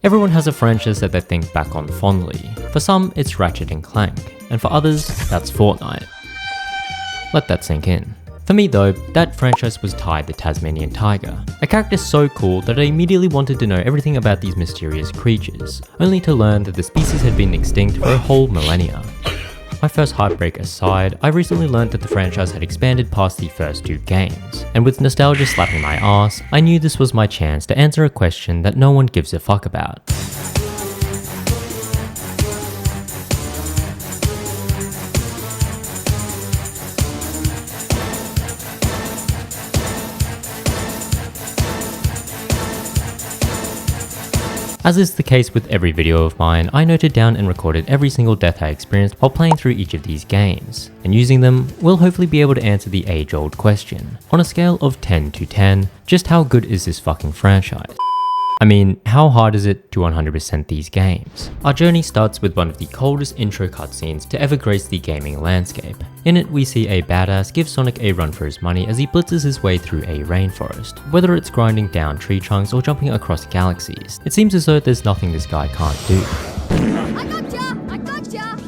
Everyone has a franchise that they think back on fondly. For some, it's Ratchet and Clank, and for others, that's Fortnite. Let that sink in. For me though, that franchise was Tide the Tasmanian Tiger, a character so cool that I immediately wanted to know everything about these mysterious creatures, only to learn that the species had been extinct for a whole millennia. My first heartbreak aside, I recently learned that the franchise had expanded past the first 2 games, and with nostalgia slapping my ass, I knew this was my chance to answer a question that no one gives a fuck about. As is the case with every video of mine, I noted down and recorded every single death I experienced while playing through each of these games, and using them, we'll hopefully be able to answer the age-old question. On a scale of 10 to 10, just how good is this fucking franchise? I mean, how hard is it to 100% these games? Our journey starts with one of the coldest intro cutscenes to ever grace the gaming landscape. In it, we see a badass give Sonic a run for his money as he blitzes his way through a rainforest. Whether it's grinding down tree trunks or jumping across galaxies, it seems as though there's nothing this guy can't do. I gotcha! I gotcha!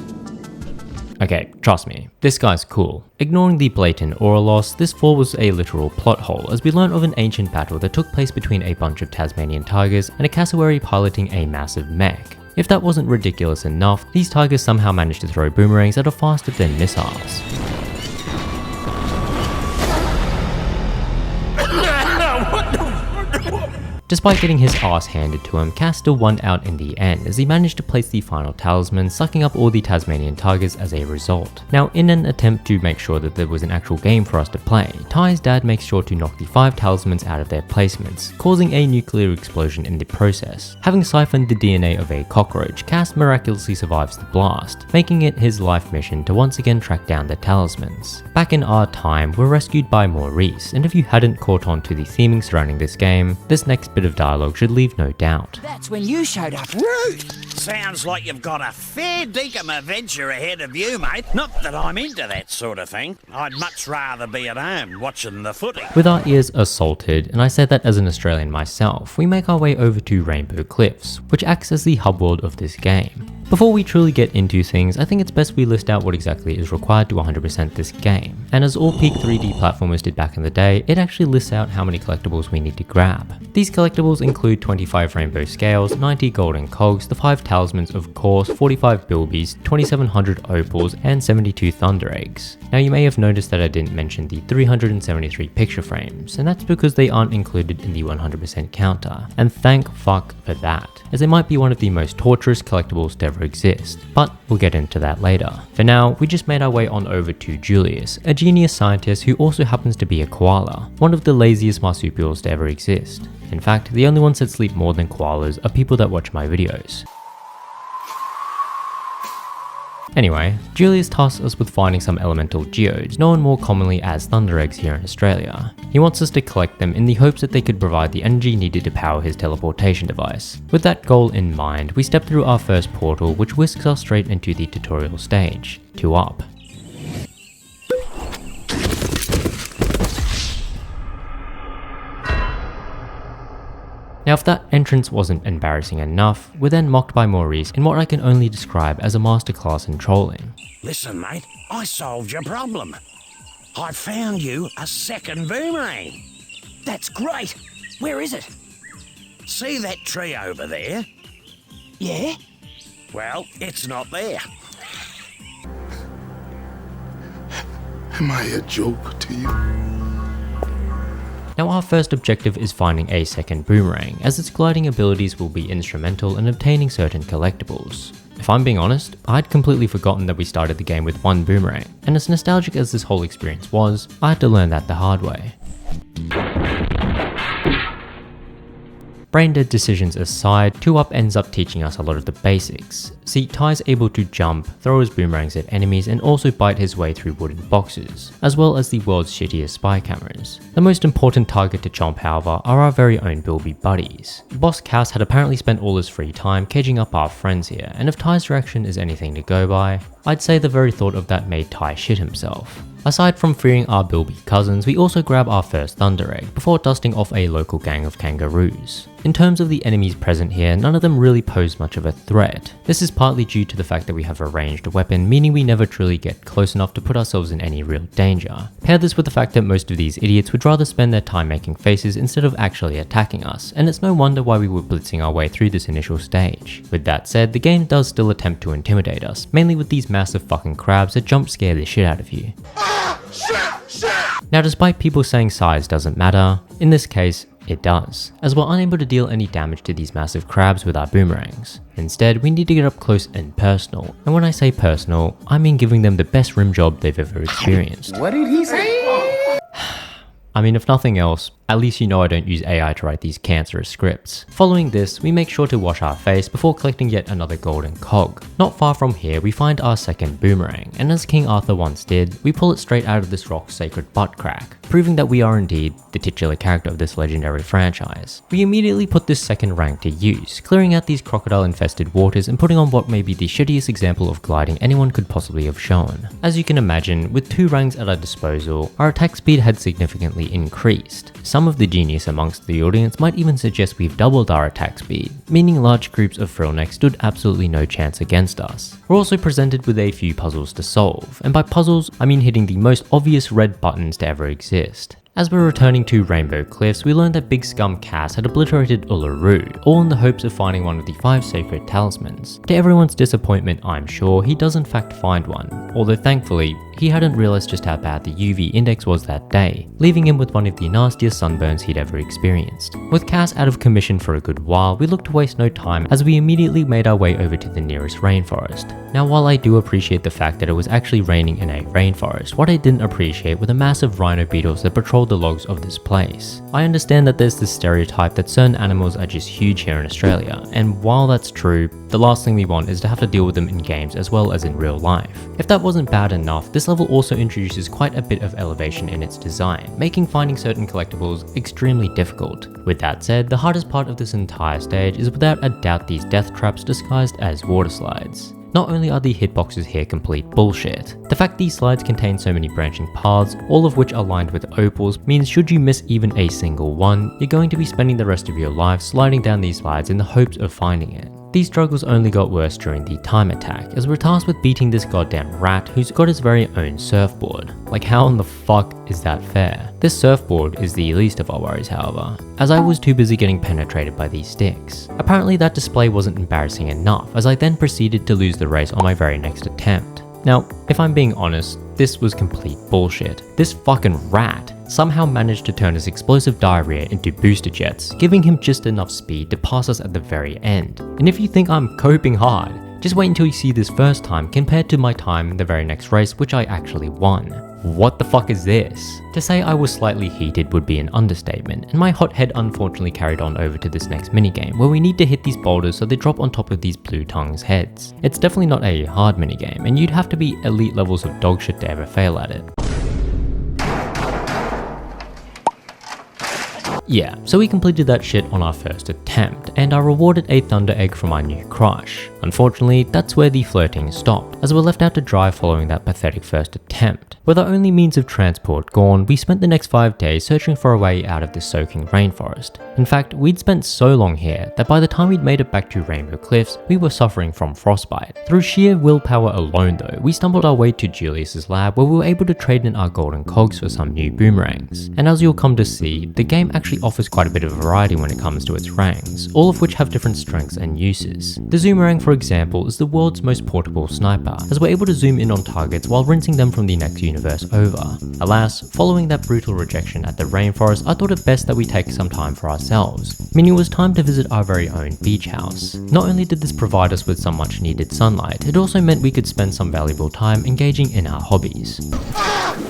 Okay, trust me, this guy's cool. Ignoring the blatant aura loss, this fall was a literal plot hole as we learn of an ancient battle that took place between a bunch of Tasmanian tigers and a cassowary piloting a massive mech. If that wasn't ridiculous enough, these tigers somehow managed to throw boomerangs that are faster than missiles. Despite getting his ass handed to him, Cass still won out in the end as he managed to place the final talisman, sucking up all the Tasmanian tigers as a result. Now, in an attempt to make sure that there was an actual game for us to play, Ty's dad makes sure to knock the 5 talismans out of their placements, causing a nuclear explosion in the process. Having siphoned the DNA of a cockroach, Cass miraculously survives the blast, making it his life mission to once again track down the talismans. Back in our time, we're rescued by Maurice, and if you hadn't caught on to the theming surrounding this game, this next bit of dialogue should leave no doubt. That's when you showed up rude! Sounds like you've got a fair dinkum adventure ahead of you, mate. Not that I'm into that sort of thing. I'd much rather be at home watching the footy. With our ears assaulted, and I say that as an Australian myself, we make our way over to Rainbow Cliffs, which acts as the hub world of this game. Before we truly get into things, I think it's best we list out what exactly is required to 100% this game. And as all peak 3D platformers did back in the day, it actually lists out how many collectibles we need to grab. These collectibles include 25 rainbow scales, 90 golden cogs, the 5 talismans of course, 45 bilbies, 2700 opals, and 72 thunder eggs. Now you may have noticed that I didn't mention the 373 picture frames, and that's because they aren't included in the 100% counter. And thank fuck for that, as they might be one of the most torturous collectibles to ever exist, but we'll get into that later. For now, we just made our way on over to Julius, a genius scientist who also happens to be a koala, one of the laziest marsupials to ever exist. In fact, the only ones that sleep more than koalas are people that watch my videos. Anyway, Julius tasks us with finding some elemental geodes, known more commonly as thunder eggs here in Australia. He wants us to collect them in the hopes that they could provide the energy needed to power his teleportation device. With that goal in mind, we step through our first portal, which whisks us straight into the tutorial stage, 2 up. Now if that entrance wasn't embarrassing enough, we're then mocked by Maurice in what I can only describe as a masterclass in trolling. Listen, mate, I solved your problem. I found you a second boomerang. That's great! Where is it? See that tree over there? Yeah? Well, it's not there. Am I a joke to you? Now our first objective is finding a second boomerang, as its gliding abilities will be instrumental in obtaining certain collectibles. If I'm being honest, I'd completely forgotten that we started the game with 1 boomerang, and as nostalgic as this whole experience was, I had to learn that the hard way. Brain-dead decisions aside, 2 Up ends up teaching us a lot of the basics. See, Ty's able to jump, throw his boomerangs at enemies, and also bite his way through wooden boxes, as well as the world's shittiest spy cameras. The most important target to chomp, however, are our very own Bilby buddies. Boss Cass had apparently spent all his free time caging up our friends here, and if Ty's direction is anything to go by, I'd say the very thought of that made Ty shit himself. Aside from freeing our Bilby cousins, we also grab our first Thunder Egg before dusting off a local gang of kangaroos. In terms of the enemies present here, none of them really pose much of a threat. This is partly due to the fact that we have a ranged weapon, meaning we never truly get close enough to put ourselves in any real danger. Pair this with the fact that most of these idiots would rather spend their time making faces instead of actually attacking us, and it's no wonder why we were blitzing our way through this initial stage. With that said, the game does still attempt to intimidate us, mainly with these massive fucking crabs that jump scare the shit out of you. Now, despite people saying size doesn't matter, in this case, it does, as we're unable to deal any damage to these massive crabs with our boomerangs. Instead, we need to get up close and personal, and when I say personal, I mean giving them the best rim job they've ever experienced. What did he say? I mean, if nothing else, at least you know I don't use AI to write these cancerous scripts. Following this, we make sure to wash our face before collecting yet another golden cog. Not far from here, we find our second boomerang, and as King Arthur once did, we pull it straight out of this rock's sacred butt crack, proving that we are indeed the titular character of this legendary franchise. We immediately put this second rank to use, clearing out these crocodile-infested waters and putting on what may be the shittiest example of gliding anyone could possibly have shown. As you can imagine, with 2 ranks at our disposal, our attack speed had significantly increased. Some of the genius amongst the audience might even suggest we've doubled our attack speed, meaning large groups of frillnecks stood absolutely no chance against us. We're also presented with a few puzzles to solve, and by puzzles, I mean hitting the most obvious red buttons to ever exist. As we're returning to Rainbow Cliffs, we learned that Big Scum Cass had obliterated Uluru, all in the hopes of finding one of the 5 sacred talismans. To everyone's disappointment, I'm sure, he does in fact find one, although thankfully, he hadn't realized just how bad the UV index was that day, leaving him with one of the nastiest sunburns he'd ever experienced. With Cass out of commission for a good while, we looked to waste no time as we immediately made our way over to the nearest rainforest. Now, while I do appreciate the fact that it was actually raining in a rainforest, what I didn't appreciate were the massive rhino beetles that patrolled the logs of this place. I understand that there's this stereotype that certain animals are just huge here in Australia, and while that's true, the last thing we want is to have to deal with them in games as well as in real life. If that wasn't bad enough, this level also introduces quite a bit of elevation in its design, making finding certain collectibles extremely difficult. With that said, the hardest part of this entire stage is without a doubt these death traps disguised as water slides. Not only are the hitboxes here complete bullshit, the fact these slides contain so many branching paths, all of which are lined with opals, means should you miss even a single one, you're going to be spending the rest of your life sliding down these slides in the hopes of finding it. These struggles only got worse during the time attack, as we're tasked with beating this goddamn rat who's got his very own surfboard. Like, how in the fuck is that fair? This surfboard is the least of our worries, however, as I was too busy getting penetrated by these sticks. Apparently that display wasn't embarrassing enough, as I then proceeded to lose the race on my very next attempt. Now, if I'm being honest, this was complete bullshit. This fucking rat somehow managed to turn his explosive diarrhea into booster jets, giving him just enough speed to pass us at the very end. And if you think I'm coping hard, just wait until you see this first time compared to my time in the very next race, which I actually won. What the fuck is this? To say I was slightly heated would be an understatement, and my hot head unfortunately carried on over to this next minigame, where we need to hit these boulders so they drop on top of these blue tongues' heads. It's definitely not a hard minigame, and you'd have to be elite levels of dogshit to ever fail at it. Yeah, so we completed that shit on our first attempt, and are rewarded a Thunder Egg from our new crush. Unfortunately, that's where the flirting stopped, as we're left out to dry following that pathetic first attempt. With our only means of transport gone, we spent the next 5 days searching for a way out of this soaking rainforest. In fact, we'd spent so long here that by the time we'd made it back to Rainbow Cliffs, we were suffering from frostbite. Through sheer willpower alone though, we stumbled our way to Julius's lab where we were able to trade in our golden cogs for some new boomerangs. And as you'll come to see, the game actually offers quite a bit of variety when it comes to its ranks, all of which have different strengths and uses. The Zoomerang, for example, is the world's most portable sniper, as we're able to zoom in on targets while rinsing them from the next universe over. Alas, following that brutal rejection at the rainforest, I thought it best that we take some time for ourselves, meaning it was time to visit our very own beach house. Not only did this provide us with some much needed sunlight, it also meant we could spend some valuable time engaging in our hobbies.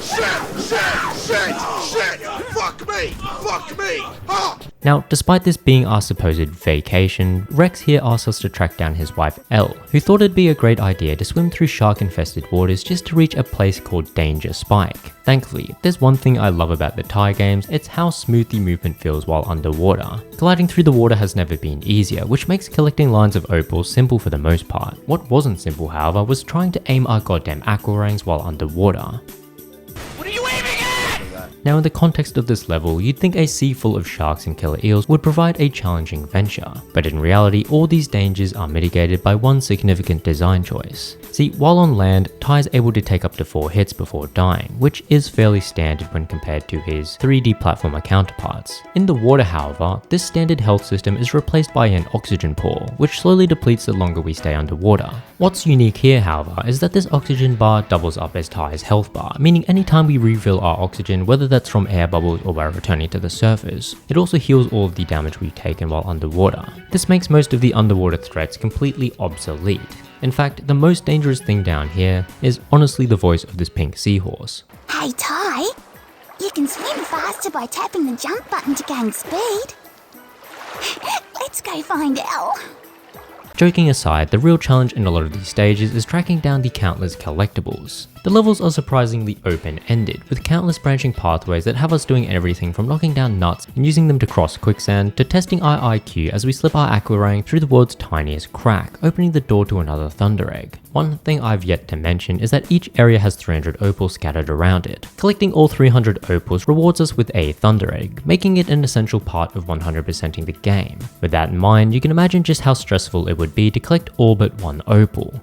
Shit! Fuck me! me! Fuck me! Ah! Now, despite this being our supposed vacation, Rex here asks us to track down his wife Elle, who thought it'd be a great idea to swim through shark-infested waters just to reach a place called Danger Spike. Thankfully, if there's one thing I love about the Thai games, it's how smooth the movement feels while underwater. Gliding through the water has never been easier, which makes collecting lines of opals simple for the most part. What wasn't simple, however, was trying to aim our goddamn aquarangs while underwater. What are you aiming at? Now, in the context of this level, you'd think a sea full of sharks and killer eels would provide a challenging venture, but in reality, all these dangers are mitigated by one significant design choice. See, while on land, Ty is able to take up to 4 hits before dying, which is fairly standard when compared to his 3D platformer counterparts. In the water, however, this standard health system is replaced by an oxygen pool, which slowly depletes the longer we stay underwater. What's unique here, however, is that this oxygen bar doubles up as Ty's health bar, meaning anytime we refill our oxygen, whether that's from air bubbles or by returning to the surface, it also heals all of the damage we've taken while underwater. This makes most of the underwater threats completely obsolete. In fact, the most dangerous thing down here is honestly the voice of this pink seahorse. Hey Ty, you can swim faster by tapping the jump button to gain speed. Let's go find Elle. Joking aside, the real challenge in a lot of these stages is tracking down the countless collectibles. The levels are surprisingly open-ended, with countless branching pathways that have us doing everything from knocking down nuts and using them to cross quicksand, to testing our IQ as we slip our aquarang through the world's tiniest crack, opening the door to another Thunder Egg. One thing I've yet to mention is that each area has 300 opals scattered around it. Collecting all 300 opals rewards us with a Thunder Egg, making it an essential part of 100%ing the game. With that in mind, you can imagine just how stressful it would be to collect all but one opal.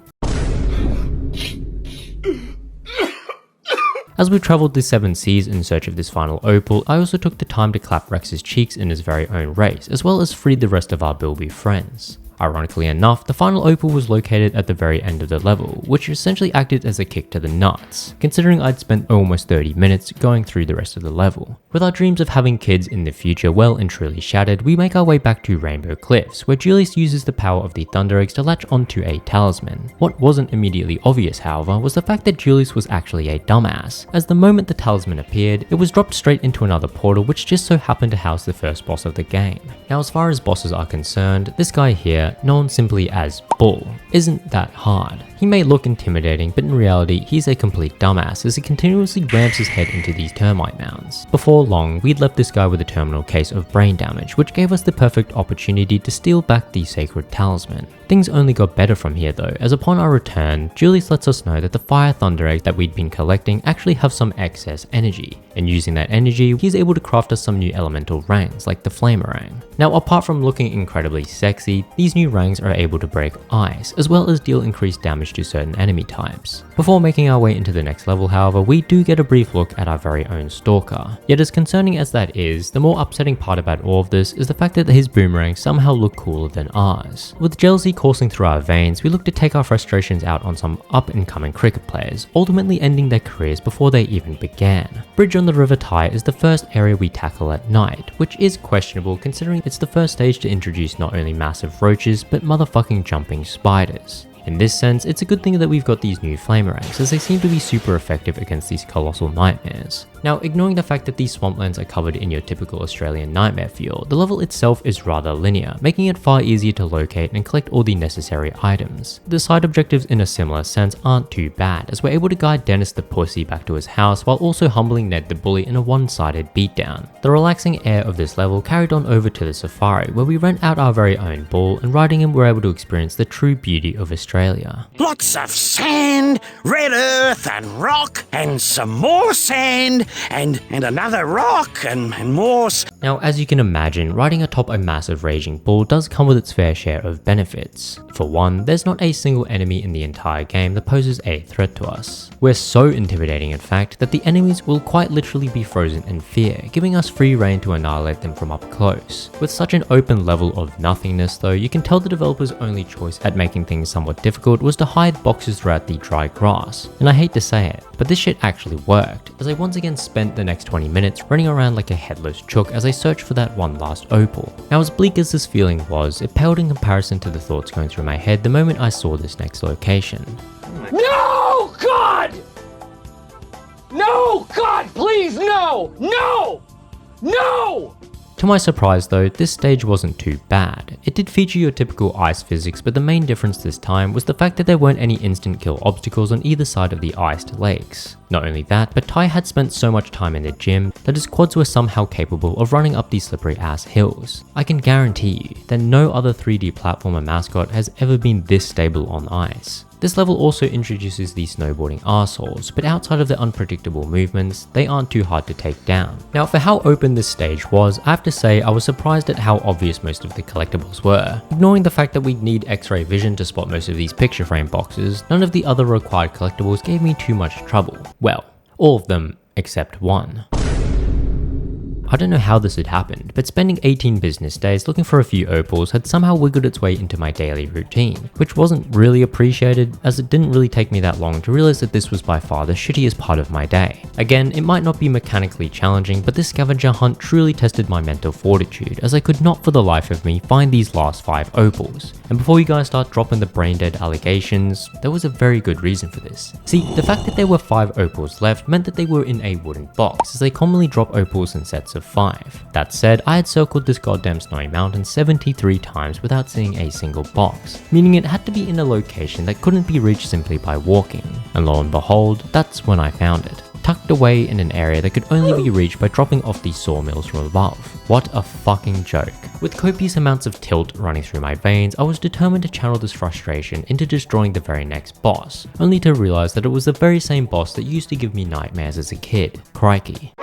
As we travelled the 7 seas in search of this final opal, I also took the time to clap Rex's cheeks in his very own race, as well as free the rest of our Bilby friends. Ironically enough, the final opal was located at the very end of the level, which essentially acted as a kick to the nuts, considering I'd spent almost 30 minutes going through the rest of the level. With our dreams of having kids in the future well and truly shattered, we make our way back to Rainbow Cliffs, where Julius uses the power of the Thunder Eggs to latch onto a talisman. What wasn't immediately obvious, however, was the fact that Julius was actually a dumbass, as the moment the talisman appeared, it was dropped straight into another portal which just so happened to house the first boss of the game. Now, as far as bosses are concerned, this guy here, known simply as Bull, isn't that hard. He may look intimidating, but in reality, he's a complete dumbass as he continuously rams his head into these termite mounds. Before long, we'd left this guy with a terminal case of brain damage, which gave us the perfect opportunity to steal back the sacred talisman. Things only got better from here though, as upon our return, Julius lets us know that the fire thunder eggs that we'd been collecting actually have some excess energy, and using that energy, he's able to craft us some new elemental rangs, like the Flamerang. Now, apart from looking incredibly sexy, these new rangs are able to break ice, as well as deal increased damage to certain enemy types. Before making our way into the next level, however, we do get a brief look at our very own Stalker. Yet as concerning as that is, the more upsetting part about all of this is the fact that his boomerangs somehow look cooler than ours. With jealousy coursing through our veins, we look to take our frustrations out on some up-and-coming cricket players, ultimately ending their careers before they even began. Bridge on the River Ty is the first area we tackle at night, which is questionable considering it's the first stage to introduce not only massive roaches, but motherfucking jumping spiders. In this sense, it's a good thing that we've got these new Flamerangs, as they seem to be super effective against these colossal nightmares. Now, ignoring the fact that these swamplands are covered in your typical Australian nightmare feel, the level itself is rather linear, making it far easier to locate and collect all the necessary items. The side objectives in a similar sense aren't too bad, as we're able to guide Dennis the pussy back to his house while also humbling Ned the bully in a one-sided beatdown. The relaxing air of this level carried on over to the safari, where we rent out our very own bull, and riding him we're able to experience the true beauty of Australia. Lots of sand, red earth and rock, and some more sand, and another rock, and more. Now, as you can imagine, riding atop a massive raging bull does come with its fair share of benefits. For one, there's not a single enemy in the entire game that poses a threat to us. We're so intimidating in fact that the enemies will quite literally be frozen in fear, giving us free rein to annihilate them from up close. With such an open level of nothingness though, you can tell the developers' only choice at making things somewhat difficult was to hide boxes throughout the dry grass. And I hate to say it, but this shit actually worked, as I once again spent the next 20 minutes running around like a headless chook as I searched for that one last opal. Now, as bleak as this feeling was, it paled in comparison to the thoughts going through my head the moment I saw this next location. No, God! No, God, please, no! No! No! To my surprise though, this stage wasn't too bad. It did feature your typical ice physics, but the main difference this time was the fact that there weren't any instant kill obstacles on either side of the iced lakes. Not only that, but Ty had spent so much time in the gym that his quads were somehow capable of running up these slippery ass hills. I can guarantee you that no other 3D platformer mascot has ever been this stable on ice. This level also introduces these snowboarding arseholes, but outside of the unpredictable movements, they aren't too hard to take down. Now for how open this stage was, I have to say I was surprised at how obvious most of the collectibles were. Ignoring the fact that we'd need X-ray vision to spot most of these picture frame boxes, none of the other required collectibles gave me too much trouble. Well, all of them except one. I don't know how this had happened, but spending 18 business days looking for a few opals had somehow wiggled its way into my daily routine, which wasn't really appreciated as it didn't really take me that long to realize that this was by far the shittiest part of my day. Again, it might not be mechanically challenging, but this scavenger hunt truly tested my mental fortitude as I could not for the life of me find these last 5 opals. And before you guys start dropping the brain dead allegations, there was a very good reason for this. See, the fact that there were 5 opals left meant that they were in a wooden box, as they commonly drop opals in sets of 5. That said, I had circled this goddamn snowy mountain 73 times without seeing a single box, meaning it had to be in a location that couldn't be reached simply by walking. And lo and behold, that's when I found it. Tucked away in an area that could only be reached by dropping off these sawmills from above. What a fucking joke. With copious amounts of tilt running through my veins, I was determined to channel this frustration into destroying the very next boss, only to realize that it was the very same boss that used to give me nightmares as a kid. Crikey.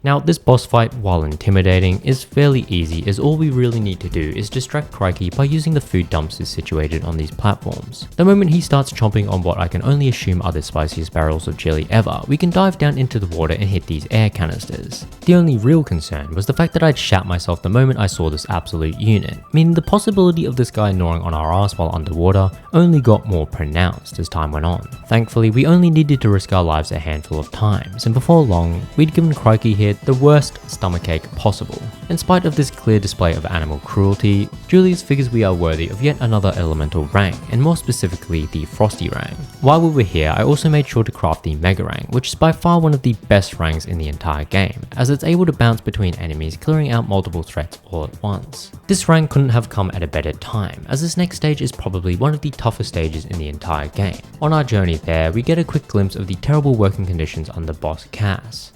Now, this boss fight, while intimidating, is fairly easy as all we really need to do is distract Crikey by using the food dumpsters situated on these platforms. The moment he starts chomping on what I can only assume are the spiciest barrels of chili ever, we can dive down into the water and hit these air canisters. The only real concern was the fact that I'd shat myself the moment I saw this absolute unit, meaning the possibility of this guy gnawing on our ass while underwater only got more pronounced as time went on. Thankfully, we only needed to risk our lives a handful of times, and before long, we'd given Crikey here the worst stomachache possible. In spite of this clear display of animal cruelty, Julius figures we are worthy of yet another elemental rang, and more specifically the Frosty Rang. While we were here, I also made sure to craft the Mega Rang, which is by far one of the best rangs in the entire game, as it's able to bounce between enemies, clearing out multiple threats all at once. This rang couldn't have come at a better time, as this next stage is probably one of the toughest stages in the entire game. On our journey there, we get a quick glimpse of the terrible working conditions under boss Cass.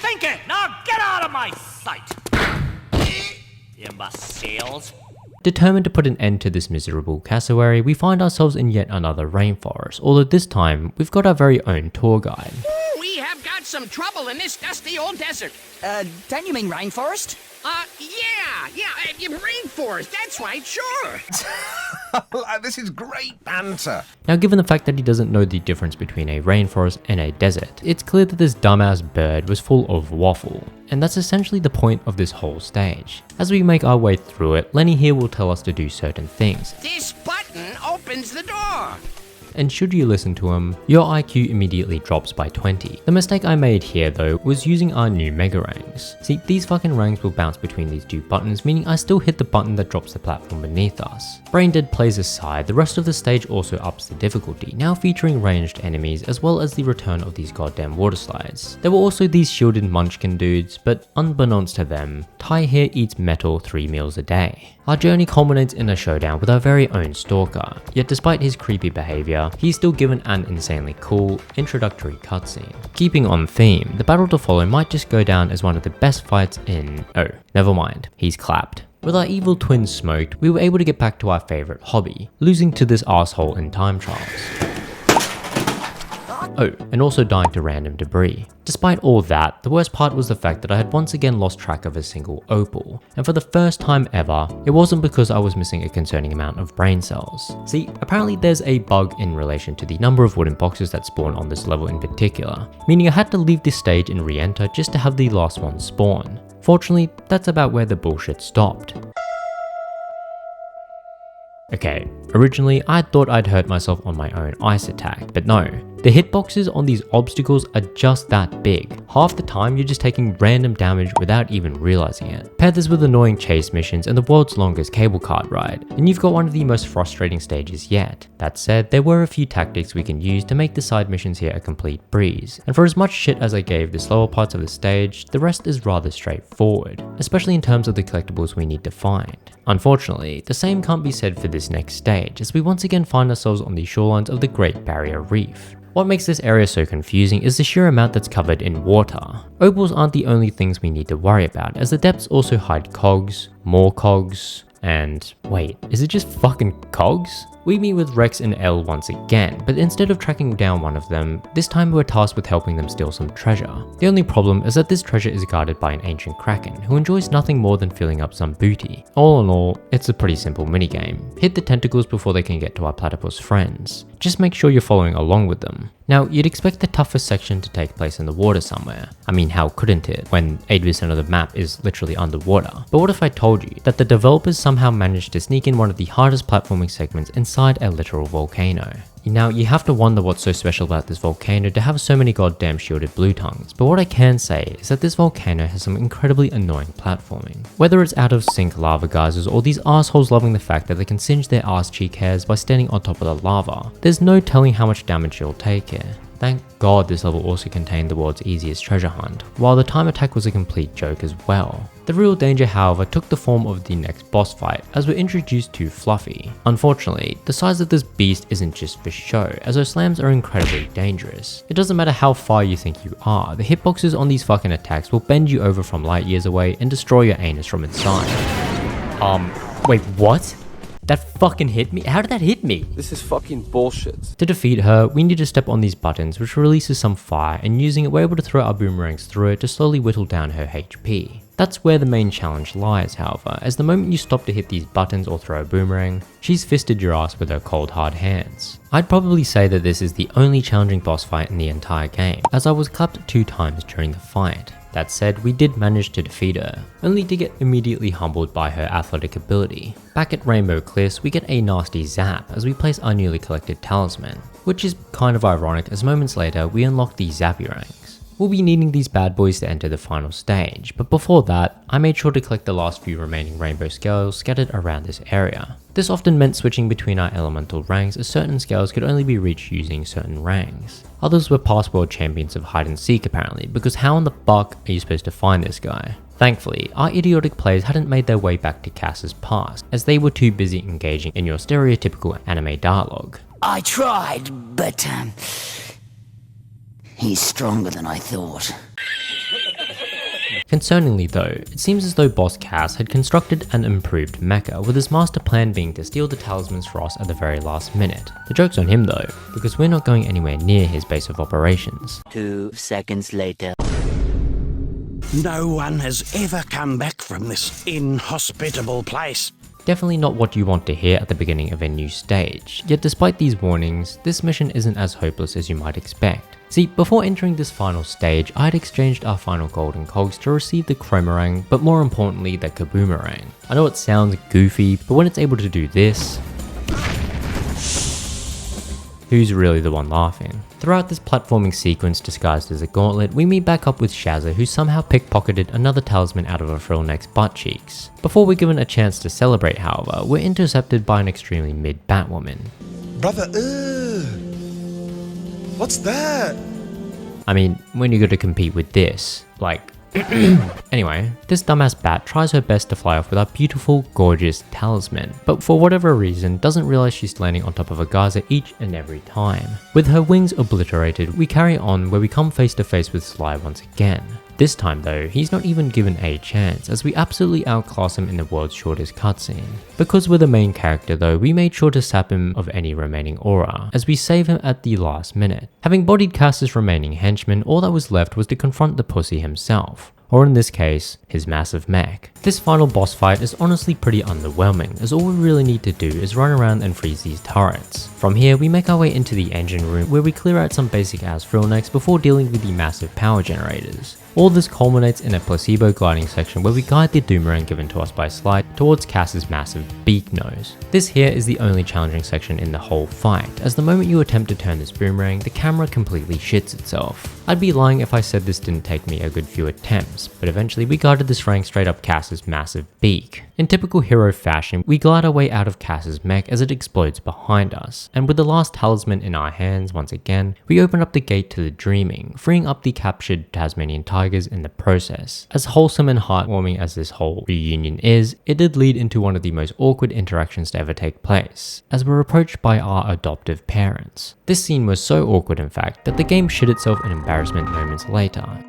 Thinking! Now get out of my sight! Imbeciles. Determined to put an end to this miserable cassowary, we find ourselves in yet another rainforest, although this time, we've got our very own tour guide. We have got some trouble in this dusty old desert. Don't you mean rainforest? Rainforest, that's right, sure. This is great banter. Now, given the fact that he doesn't know the difference between a rainforest and a desert, it's clear that this dumbass bird was full of waffle. And that's essentially the point of this whole stage. As we make our way through it, Lenny here will tell us to do certain things. This button opens the door. And should you listen to him, your IQ immediately drops by 20. The mistake I made here though was using our new Mega Rangs. See, these fucking rangs will bounce between these 2 buttons, meaning I still hit the button that drops the platform beneath us. Brain dead plays aside, the rest of the stage also ups the difficulty, now featuring ranged enemies as well as the return of these goddamn water slides. There were also these shielded munchkin dudes, but unbeknownst to them, Ty here eats metal 3 meals a day. Our journey culminates in a showdown with our very own stalker, yet despite his creepy behavior, he's still given an insanely cool introductory cutscene. Keeping on theme, the battle to follow might just go down as one of the best fights in... oh, never mind, he's clapped. With our evil twins smoked, we were able to get back to our favourite hobby, losing to this asshole in time trials. Oh, and also dying to random debris. Despite all that, the worst part was the fact that I had once again lost track of a single opal. And for the first time ever, it wasn't because I was missing a concerning amount of brain cells. See, apparently there's a bug in relation to the number of wooden boxes that spawn on this level in particular, meaning I had to leave this stage and re-enter just to have the last one spawn. Fortunately, that's about where the bullshit stopped. Okay, originally I thought I'd hurt myself on my own ice attack, but no. The hitboxes on these obstacles are just that big, half the time you're just taking random damage without even realizing it. Pair this with annoying chase missions and the world's longest cable cart ride, and you've got one of the most frustrating stages yet. That said, there were a few tactics we can use to make the side missions here a complete breeze, and for as much shit as I gave the slower parts of the stage, the rest is rather straightforward, especially in terms of the collectibles we need to find. Unfortunately, the same can't be said for this next stage, as we once again find ourselves on the shorelines of the Great Barrier Reef. What makes this area so confusing is the sheer amount that's covered in water. Opals aren't the only things we need to worry about, as the depths also hide cogs, more cogs, and wait, is it just fucking cogs? We meet with Rex and Elle once again, but instead of tracking down one of them, this time we're tasked with helping them steal some treasure. The only problem is that this treasure is guarded by an ancient kraken, who enjoys nothing more than filling up some booty. All in all, it's a pretty simple minigame. Hit the tentacles before they can get to our platypus friends. Just make sure you're following along with them. Now, you'd expect the toughest section to take place in the water somewhere. I mean, how couldn't it, when 80% of the map is literally underwater? But what if I told you that the developers somehow managed to sneak in one of the hardest platforming segments inside a literal volcano? Now, you have to wonder what's so special about this volcano to have so many goddamn shielded blue tongues, but what I can say is that this volcano has some incredibly annoying platforming. Whether it's out of sync lava geysers or these assholes loving the fact that they can singe their ass cheek hairs by standing on top of the lava, there's no telling how much damage you'll take here. Thank God this level also contained the world's easiest treasure hunt, while the time attack was a complete joke as well. The real danger, however, took the form of the next boss fight, as we're introduced to Fluffy. Unfortunately, the size of this beast isn't just for show, as her slams are incredibly dangerous. It doesn't matter how far you think you are, the hitboxes on these fucking attacks will bend you over from light years away and destroy your anus from inside. Wait, what? That fucking hit me? How did that hit me? This is fucking bullshit. To defeat her, we need to step on these buttons, which releases some fire, and using it we're able to throw our boomerangs through it to slowly whittle down her HP. That's where the main challenge lies, however, as the moment you stop to hit these buttons or throw a boomerang, she's fisted your ass with her cold hard hands. I'd probably say that this is the only challenging boss fight in the entire game, as I was clapped 2 times during the fight. That said, we did manage to defeat her, only to get immediately humbled by her athletic ability. Back at Rainbow Cliffs, we get a nasty zap as we place our newly collected talisman, which is kind of ironic as moments later we unlock the Zappy ranks. We'll be needing these bad boys to enter the final stage, but before that, I made sure to collect the last few remaining rainbow scales scattered around this area. This often meant switching between our elemental ranks, as certain scales could only be reached using certain ranks. Others were past world champions of hide and seek apparently, because how in the fuck are you supposed to find this guy? Thankfully, our idiotic players hadn't made their way back to Cass's past, as they were too busy engaging in your stereotypical anime dialogue. I tried, but, he's stronger than I thought. Concerningly though, it seems as though Boss Cass had constructed an improved mecha, with his master plan being to steal the talismans for us at the very last minute. The joke's on him though, because we're not going anywhere near his base of operations. 2 seconds later. No one has ever come back from this inhospitable place. Definitely not what you want to hear at the beginning of a new stage, yet despite these warnings, this mission isn't as hopeless as you might expect. See, before entering this final stage, I had exchanged our final golden cogs to receive the Chromarang, but more importantly the Kaboomerang. I know it sounds goofy, but when it's able to do this, who's really the one laughing? Throughout this platforming sequence disguised as a gauntlet, we meet back up with Shazza, who somehow pickpocketed another talisman out of a Frillneck's butt cheeks. Before we're given a chance to celebrate, however, we're intercepted by an extremely mid Batwoman. Brother, what's that? I mean, when you got to compete with this, like... Anyway, this dumbass bat tries her best to fly off with our beautiful, gorgeous talisman, but for whatever reason doesn't realize she's landing on top of a geyser each and every time. With her wings obliterated, we carry on where we come face to face with Sly once again. This time though, he's not even given a chance, as we absolutely outclass him in the world's shortest cutscene. Because we're the main character though, we made sure to sap him of any remaining aura, as we save him at the last minute. Having bodied Cass's remaining henchmen, all that was left was to confront the pussy himself, or in this case, his massive mech. This final boss fight is honestly pretty underwhelming, as all we really need to do is run around and freeze these turrets. From here, we make our way into the engine room where we clear out some basic ass Frillnecks before dealing with the massive power generators. All this culminates in a placebo gliding section where we guide the boomerang given to us by Slide towards Cass's massive beak nose. This here is the only challenging section in the whole fight, as the moment you attempt to turn this boomerang, the camera completely shits itself. I'd be lying if I said this didn't take me a good few attempts, but eventually we guided this rank straight up Cass's massive beak. In typical hero fashion, we glide our way out of Cass's mech as it explodes behind us, and with the last talisman in our hands once again, we open up the gate to the dreaming, freeing up the captured Tasmanian tigers in the process. As wholesome and heartwarming as this whole reunion is, it did lead into one of the most awkward interactions to ever take place, as we're approached by our adoptive parents. This scene was so awkward in fact, that the game shit itself in embarrassment moments later.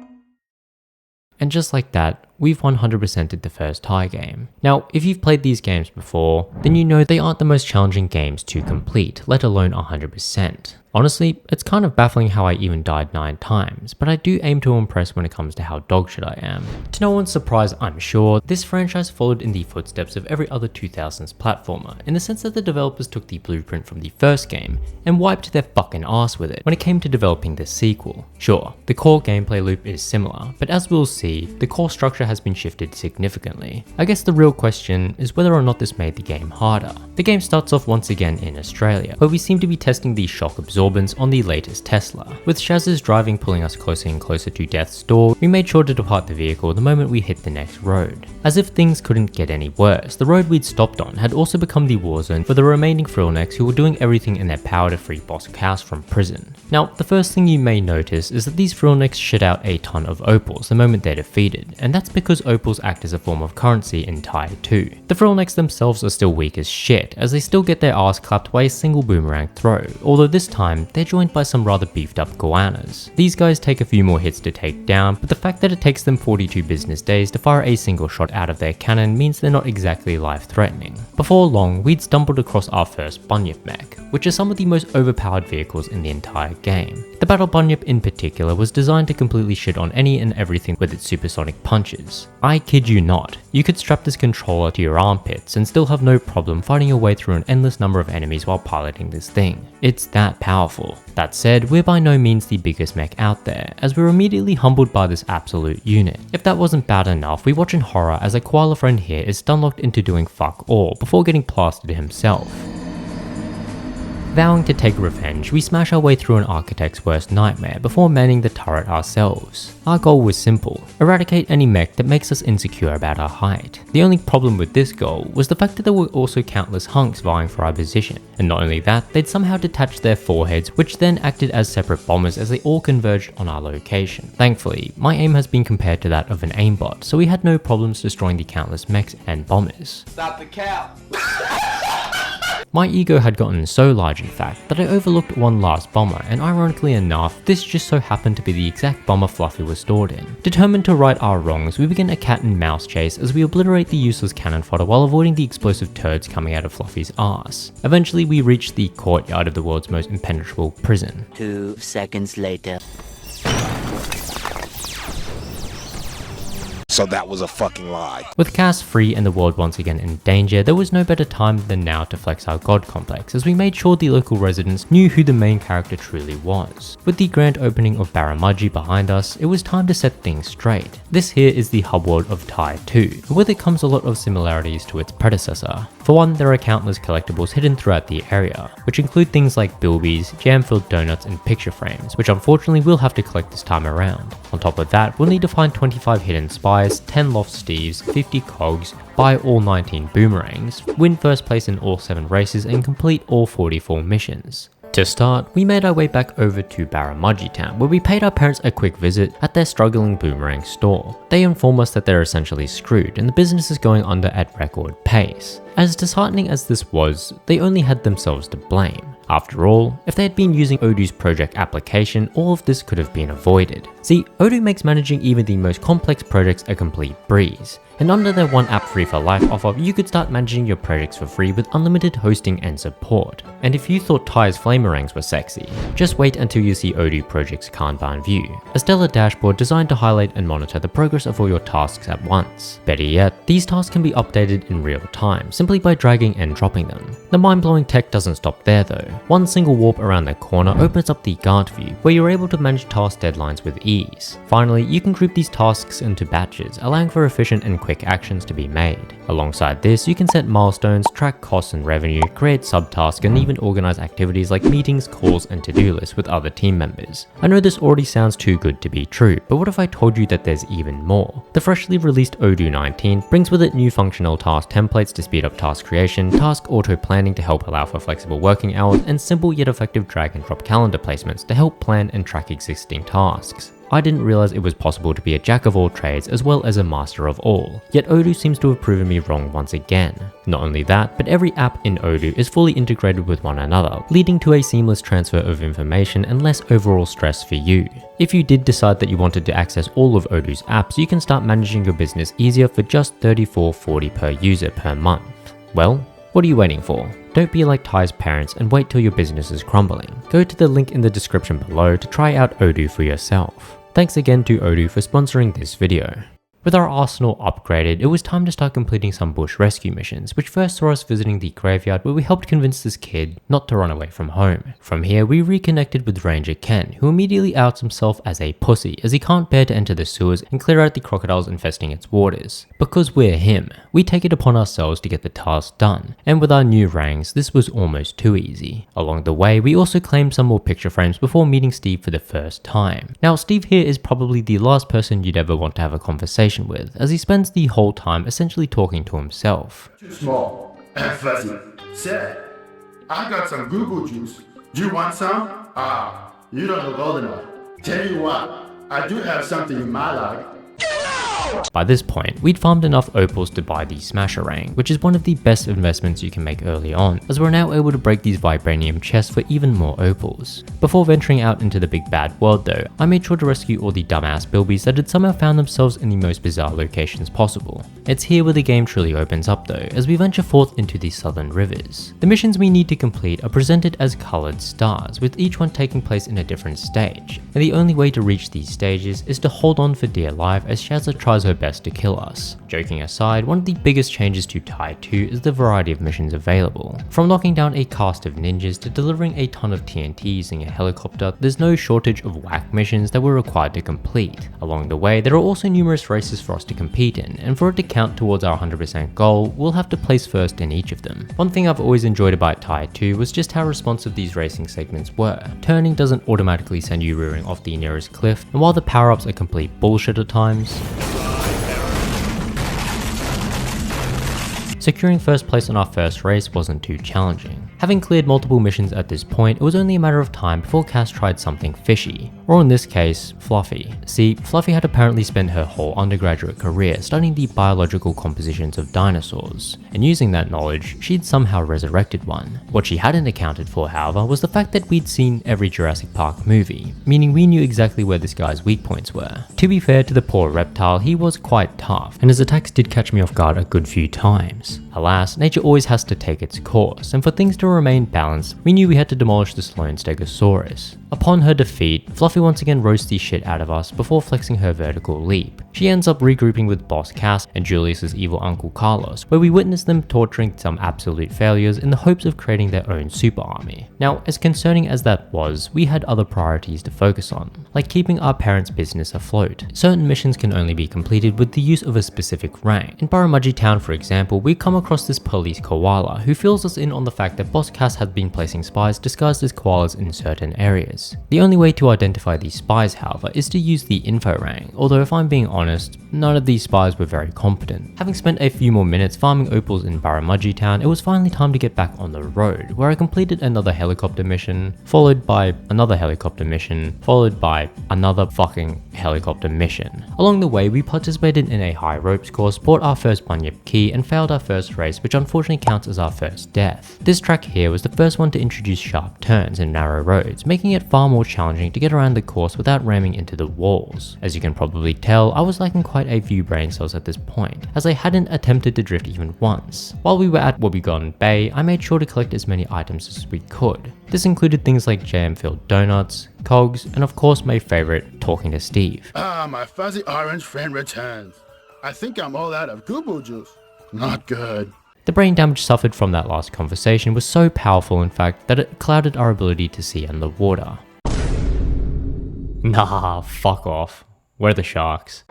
And just like that, we've 100%ed the first tie game. Now, if you've played these games before, then you know they aren't the most challenging games to complete, let alone 100%. Honestly, it's kind of baffling how I even died 9 times, but I do aim to impress when it comes to how dogshit I am. To no one's surprise, I'm sure, this franchise followed in the footsteps of every other 2000s platformer, in the sense that the developers took the blueprint from the first game and wiped their fucking ass with it when it came to developing this sequel. Sure, the core gameplay loop is similar, but as we'll see, the core structure has been shifted significantly. I guess the real question is whether or not this made the game harder. The game starts off once again in Australia, where we seem to be testing the shock absorbance on the latest Tesla. With Shaz's driving pulling us closer and closer to death's door, we made sure to depart the vehicle the moment we hit the next road. As if things couldn't get any worse, the road we'd stopped on had also become the war zone for the remaining Frillnecks who were doing everything in their power to free Boss Cass from prison. Now, the first thing you may notice is that these Frillnecks shit out a ton of opals the moment they're defeated, and that's because opals act as a form of currency in Tier 2. The Frillnecks themselves are still weak as shit, as they still get their ass clapped by a single boomerang throw, although this time they're joined by some rather beefed up goannas. These guys take a few more hits to take down, but the fact that it takes them 42 business days to fire a single shot out of their cannon means they're not exactly life-threatening. Before long, we'd stumbled across our first Bunyip mech, which are some of the most overpowered vehicles in the entire game. The Battle Bunyip in particular was designed to completely shit on any and everything with its supersonic punches. I kid you not, you could strap this controller to your armpits and still have no problem fighting your way through an endless number of enemies while piloting this thing. It's that powerful. That said, we're by no means the biggest mech out there, as we're immediately humbled by this absolute unit. If that wasn't bad enough, we watch in horror as a koala friend here is stunlocked into doing fuck all before getting plastered himself. Vowing to take revenge, we smash our way through an architect's worst nightmare before manning the turret ourselves. Our goal was simple: eradicate any mech that makes us insecure about our height. The only problem with this goal was the fact that there were also countless hunks vying for our position, and not only that, they'd somehow detached their foreheads, which then acted as separate bombers as they all converged on our location. Thankfully, my aim has been compared to that of an aimbot, so we had no problems destroying the countless mechs and bombers. Stop the cow. My ego had gotten so large in fact that I overlooked one last bomber, and ironically enough, this just so happened to be the exact bomber Fluffy was stored in. Determined to right our wrongs, we begin a cat and mouse chase as we obliterate the useless cannon fodder while avoiding the explosive turds coming out of Fluffy's ass. Eventually we reach the courtyard of the world's most impenetrable prison. 2 seconds later. So that was a fucking lie. With Cass free and the world once again in danger, there was no better time than now to flex our god complex, as we made sure the local residents knew who the main character truly was. With the grand opening of Barramudgee behind us, it was time to set things straight. This here is the hub world of Tier 2, and with it comes a lot of similarities to its predecessor. For one, there are countless collectibles hidden throughout the area, which include things like bilbies, jam-filled donuts, and picture frames, which unfortunately we'll have to collect this time around. On top of that, we'll need to find 25 hidden spies, 10 loft steves, 50 cogs, buy all 19 boomerangs, win first place in all 7 races, and complete all 44 missions. To start, we made our way back over to Barramudgee Town, where we paid our parents a quick visit at their struggling boomerang store. They inform us that they're essentially screwed and the business is going under at record pace. As disheartening as this was, they only had themselves to blame. After all, if they had been using Odoo's project application, all of this could have been avoided. See, Odoo makes managing even the most complex projects a complete breeze. And under their one app free for life offer, you could start managing your projects for free with unlimited hosting and support. And if you thought Ty's Flamerangs were sexy, just wait until you see Odoo Project's Kanban view, a stellar dashboard designed to highlight and monitor the progress of all your tasks at once. Better yet, these tasks can be updated in real time, simply by dragging and dropping them. The mind-blowing tech doesn't stop there though. One single warp around the corner opens up the guard view, where you're able to manage task deadlines with ease. Finally, you can group these tasks into batches, allowing for efficient and quick actions to be made. Alongside this, you can set milestones, track costs and revenue, create subtasks, and even organize activities like meetings, calls, and to-do lists with other team members. I know this already sounds too good to be true, but what if I told you that there's even more? The freshly released Odoo 19 brings with it new functional task templates to speed up task creation, task auto-planning to help allow for flexible working hours, and simple yet effective drag and drop calendar placements to help plan and track existing tasks. I didn't realize it was possible to be a jack of all trades as well as a master of all, yet Odoo seems to have proven me wrong once again. Not only that, but every app in Odoo is fully integrated with one another, leading to a seamless transfer of information and less overall stress for you. If you did decide that you wanted to access all of Odoo's apps, you can start managing your business easier for just $34.40 per user per month. Well, what are you waiting for? Don't be like Ty's parents and wait till your business is crumbling. Go to the link in the description below to try out Odoo for yourself. Thanks again to Odoo for sponsoring this video. With our arsenal upgraded, it was time to start completing some bush rescue missions, which first saw us visiting the graveyard where we helped convince this kid not to run away from home. From here, we reconnected with Ranger Ken, who immediately outs himself as a pussy as he can't bear to enter the sewers and clear out the crocodiles infesting its waters. Because we're him, we take it upon ourselves to get the task done, and with our new ranks, this was almost too easy. Along the way, we also claimed some more picture frames before meeting Steve for the first time. Now, Steve here is probably the last person you'd ever want to have a conversation with, as he spends the whole time essentially talking to himself. Too small and fuzzy. Say, I got some Google juice. Do you want some? You don't look old enough. Tell you what, I do have something you might like. By this point, we'd farmed enough opals to buy the Smasherang, which is one of the best investments you can make early on, as we're now able to break these vibranium chests for even more opals. Before venturing out into the big bad world though, I made sure to rescue all the dumbass bilbies that had somehow found themselves in the most bizarre locations possible. It's here where the game truly opens up though, as we venture forth into the southern rivers. The missions we need to complete are presented as coloured stars, with each one taking place in a different stage, and the only way to reach these stages is to hold on for dear life as Shazza tries her best to kill us. Joking aside, one of the biggest changes to Tie 2 is the variety of missions available. From knocking down a cast of ninjas to delivering a ton of TNT using a helicopter, there's no shortage of whack missions that we're required to complete. Along the way, there are also numerous races for us to compete in, and for it to count towards our 100% goal, we'll have to place first in each of them. One thing I've always enjoyed about Tie 2 was just how responsive these racing segments were. Turning doesn't automatically send you rearing off the nearest cliff, and while the power-ups are complete bullshit at times, securing first place on our first race wasn't too challenging. Having cleared multiple missions at this point, it was only a matter of time before Cass tried something fishy, or in this case, Fluffy. See, Fluffy had apparently spent her whole undergraduate career studying the biological compositions of dinosaurs, and using that knowledge, she'd somehow resurrected one. What she hadn't accounted for, however, was the fact that we'd seen every Jurassic Park movie, meaning we knew exactly where this guy's weak points were. To be fair to the poor reptile, he was quite tough, and his attacks did catch me off guard a good few times. Alas, nature always has to take its course, and for things to remain balanced, we knew we had to demolish the Sloane Stegosaurus. Upon her defeat, Fluffy once again roasts the shit out of us before flexing her vertical leap. She ends up regrouping with Boss Cass and Julius's evil uncle Carlos, where we witness them torturing some absolute failures in the hopes of creating their own super army. Now, as concerning as that was, we had other priorities to focus on, like keeping our parents' business afloat. Certain missions can only be completed with the use of a specific rank. In Barramudgee Town, for example, we come across this police koala who fills us in on the fact that Boss Cass had been placing spies disguised as koalas in certain areas. The only way to identify these spies, however, is to use the info rank, although if I'm being honest, none of these spies were very competent. Having spent a few more minutes farming opals in Barramudgee Town, it was finally time to get back on the road, where I completed another helicopter mission, followed by another helicopter mission, followed by another fucking helicopter mission. Along the way, we participated in a high ropes course, bought our first bunyip key, and failed our first race, which unfortunately counts as our first death. This track here was the first one to introduce sharp turns and narrow roads, making it far more challenging to get around the course without ramming into the walls. As you can probably tell, I was lacking quite a few brain cells at this point, as I hadn't attempted to drift even once. While we were at Wobbegong Bay, I made sure to collect as many items as we could. This included things like jam-filled donuts, cogs, and of course my favorite, talking to Steve. My fuzzy orange friend returns. I think I'm all out of Google juice. Not good. The brain damage suffered from that last conversation was so powerful in fact that it clouded our ability to see underwater. Nah, fuck off. We're the sharks.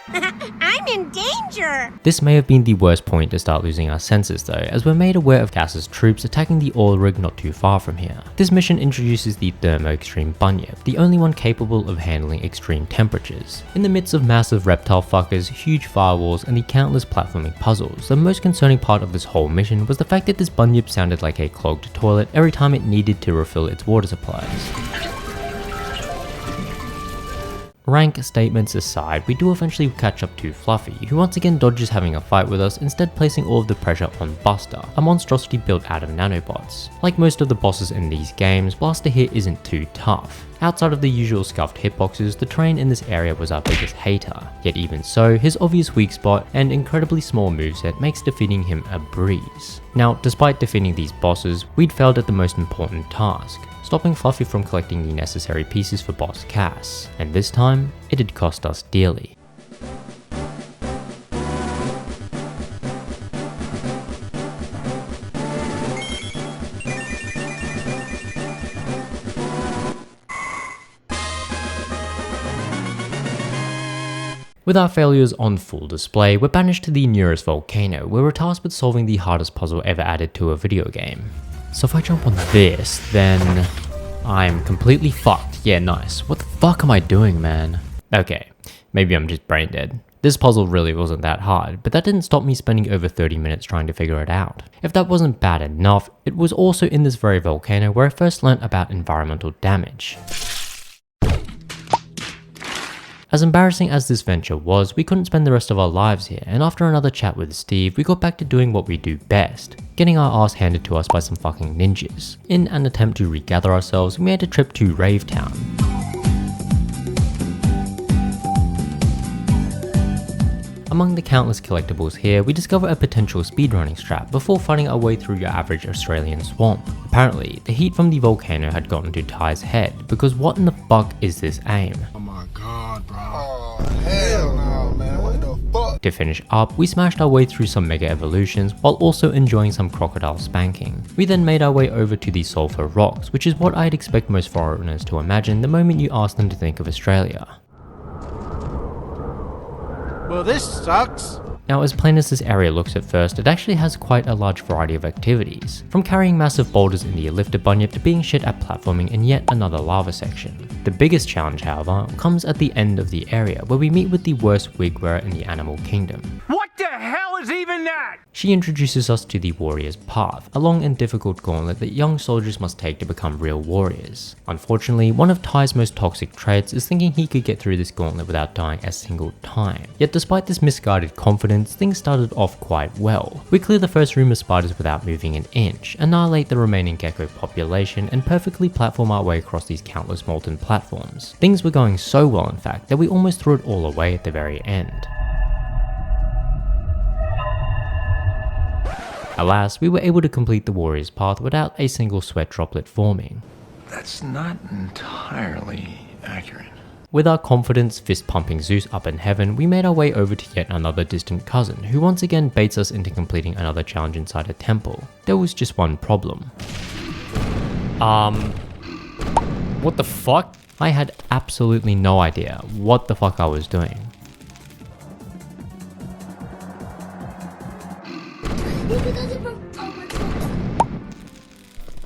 I'm in danger! This may have been the worst point to start losing our senses though, as we're made aware of Cass's troops attacking the oil rig not too far from here. This mission introduces the Thermo Extreme Bunyip, the only one capable of handling extreme temperatures. In the midst of massive reptile fuckers, huge firewalls, and the countless platforming puzzles, the most concerning part of this whole mission was the fact that this bunyip sounded like a clogged toilet every time it needed to refill its water supplies. Rank statements aside, we do eventually catch up to Fluffy, who once again dodges having a fight with us, instead placing all of the pressure on Buster, a monstrosity built out of nanobots. Like most of the bosses in these games, Blaster here isn't too tough. Outside of the usual scuffed hitboxes, the terrain in this area was our biggest hater. Yet even so, his obvious weak spot and incredibly small moveset makes defeating him a breeze. Now, despite defeating these bosses, we'd failed at the most important task, stopping Fluffy from collecting the necessary pieces for boss Cass, and this time, it had cost us dearly. With our failures on full display, we're banished to the nearest volcano, where we're tasked with solving the hardest puzzle ever added to a video game. So if I jump on this, then I'm completely fucked. Yeah, nice. What the fuck am I doing, man? Okay, maybe I'm just brain dead. This puzzle really wasn't that hard, but that didn't stop me spending over 30 minutes trying to figure it out. If that wasn't bad enough, it was also in this very volcano where I first learnt about environmental damage. As embarrassing as this venture was, we couldn't spend the rest of our lives here, and after another chat with Steve, we got back to doing what we do best, getting our ass handed to us by some fucking ninjas. In an attempt to regather ourselves, we made a trip to Rave Town. Among the countless collectibles here, we discover a potential speedrunning strap before fighting our way through your average Australian swamp. Apparently, the heat from the volcano had gotten to Ty's head, because what in the fuck is this aim? Oh my god, bro. Oh, hell no, man. What the fuck? To finish up, we smashed our way through some mega evolutions while also enjoying some crocodile spanking. We then made our way over to the Sulphur Rocks, which is what I'd expect most foreigners to imagine the moment you ask them to think of Australia. Well, this sucks. Now, as plain as this area looks at first, it actually has quite a large variety of activities, from carrying massive boulders in the lifter bunyip to being shit at platforming in yet another lava section. The biggest challenge, however, comes at the end of the area, where we meet with the worst wig wearer in the animal kingdom. What the hell is even that? She introduces us to the Warrior's Path, a long and difficult gauntlet that young soldiers must take to become real warriors. Unfortunately, one of Ty's most toxic traits is thinking he could get through this gauntlet without dying a single time. Yet despite this misguided confidence, things started off quite well. We clear the first room of spiders without moving an inch, annihilate the remaining gecko population, and perfectly platform our way across these countless molten platforms. Things were going so well in fact that we almost threw it all away at the very end. Alas, we were able to complete the Warrior's Path without a single sweat droplet forming. That's not entirely accurate. With our confidence fist-pumping Zeus up in heaven, we made our way over to yet another distant cousin, who once again baits us into completing another challenge inside a temple. There was just one problem. What the fuck? I had absolutely no idea what the fuck I was doing.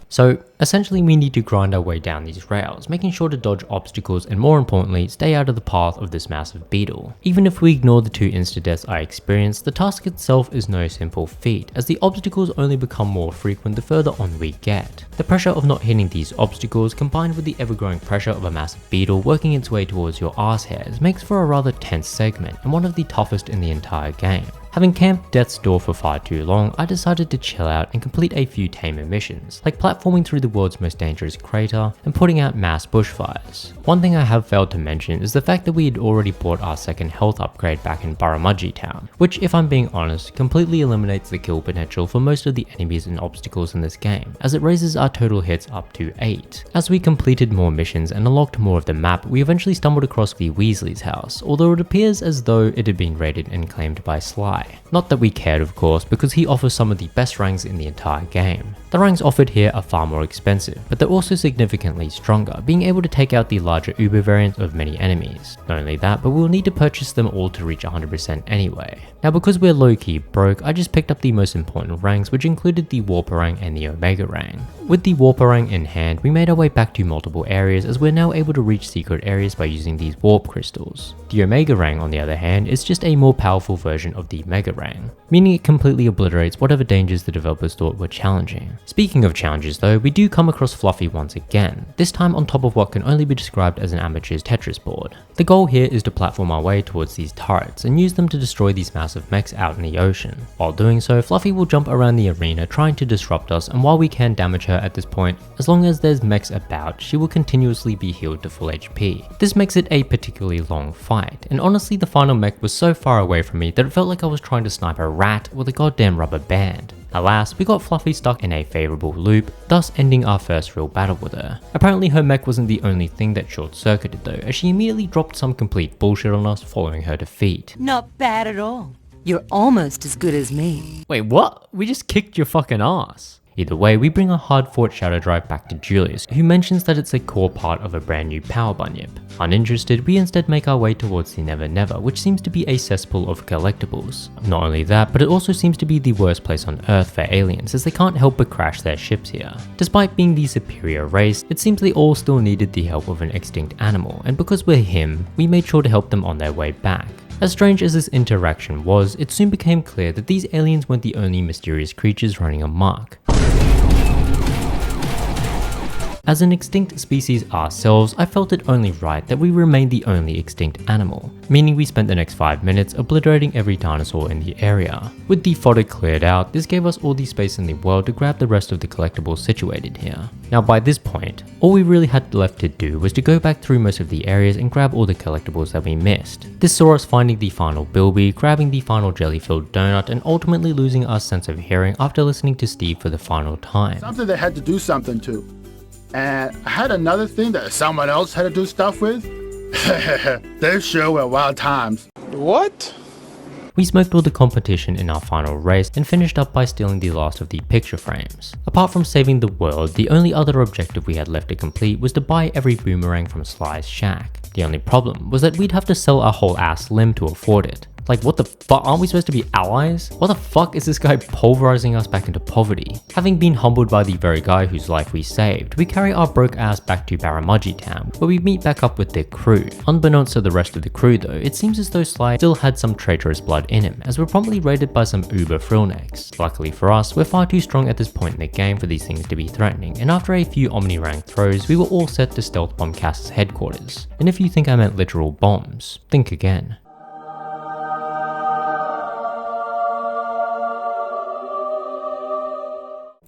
So essentially we need to grind our way down these rails, making sure to dodge obstacles and more importantly, stay out of the path of this massive beetle. Even if we ignore the 2 insta-deaths I experienced, the task itself is no simple feat, as the obstacles only become more frequent the further on we get. The pressure of not hitting these obstacles, combined with the ever-growing pressure of a massive beetle working its way towards your arse hairs, makes for a rather tense segment and one of the toughest in the entire game. Having camped Death's Door for far too long, I decided to chill out and complete a few tamer missions, like platforming through the world's most dangerous crater and putting out mass bushfires. One thing I have failed to mention is the fact that we had already bought our second health upgrade back in Barramudgee Town, which if I'm being honest, completely eliminates the kill potential for most of the enemies and obstacles in this game, as it raises our total hits up to 8. As we completed more missions and unlocked more of the map, we eventually stumbled across the Weasley's house, although it appears as though it had been raided and claimed by Sly. high. Not that we cared of course, because he offers some of the best ranks in the entire game. The ranks offered here are far more expensive, but they're also significantly stronger, being able to take out the larger Uber variant of many enemies. Not only that, but we'll need to purchase them all to reach 100% anyway. Now because we're low-key broke, I just picked up the most important ranks, which included the Warper rank and the Omega rank. With the Warper rank in hand, we made our way back to multiple areas as we're now able to reach secret areas by using these warp crystals. The Omega rank on the other hand is just a more powerful version of the Mega rank, meaning it completely obliterates whatever dangers the developers thought were challenging. Speaking of challenges though, we do come across Fluffy once again, this time on top of what can only be described as an amateur's Tetris board. The goal here is to platform our way towards these turrets and use them to destroy these massive mechs out in the ocean. While doing so, Fluffy will jump around the arena trying to disrupt us, and while we can damage her at this point, as long as there's mechs about, she will continuously be healed to full HP. This makes it a particularly long fight, and honestly the final mech was so far away from me that it felt like I was trying to snipe a rat with a goddamn rubber band. Alas, we got Fluffy stuck in a favourable loop, thus ending our first real battle with her. Apparently her mech wasn't the only thing that short-circuited though, as she immediately dropped some complete bullshit on us following her defeat. Not bad at all. You're almost as good as me. Wait, what? We just kicked your fucking ass. Either way, we bring a hard-fought Shadow Drive back to Julius, who mentions that it's a core part of a brand new power bunyip. Uninterested, we instead make our way towards the Never Never, which seems to be a cesspool of collectibles. Not only that, but it also seems to be the worst place on Earth for aliens, as they can't help but crash their ships here. Despite being the superior race, it seems they all still needed the help of an extinct animal, and because we're him, we made sure to help them on their way back. As strange as this interaction was, it soon became clear that these aliens weren't the only mysterious creatures running amok. As an extinct species ourselves, I felt it only right that we remained the only extinct animal, meaning we spent the next 5 minutes obliterating every dinosaur in the area. With the fodder cleared out, this gave us all the space in the world to grab the rest of the collectibles situated here. Now by this point, all we really had left to do was to go back through most of the areas and grab all the collectibles that we missed. This saw us finding the final Bilby, grabbing the final jelly-filled donut, and ultimately losing our sense of hearing after listening to Steve for the final time. Something they had to do something to. And I had another thing that someone else had to do stuff with. They sure were wild times. What? We smoked all the competition in our final race and finished up by stealing the last of the picture frames. Apart from saving the world, the only other objective we had left to complete was to buy every boomerang from Sly's shack. The only problem was that we'd have to sell our whole ass limb to afford it. Like what the fuck, aren't we supposed to be allies? What the fuck is this guy pulverizing us back into poverty? Having been humbled by the very guy whose life we saved, we carry our broke ass back to Barramudgee town, where we meet back up with their crew. Unbeknownst to the rest of the crew though, it seems as though Sly still had some traitorous blood in him, as we're promptly raided by some uber frillnecks. Luckily for us, we're far too strong at this point in the game for these things to be threatening, and after a few Omni-rank throws, we were all set to stealth bomb Cass's headquarters. And if you think I meant literal bombs, think again.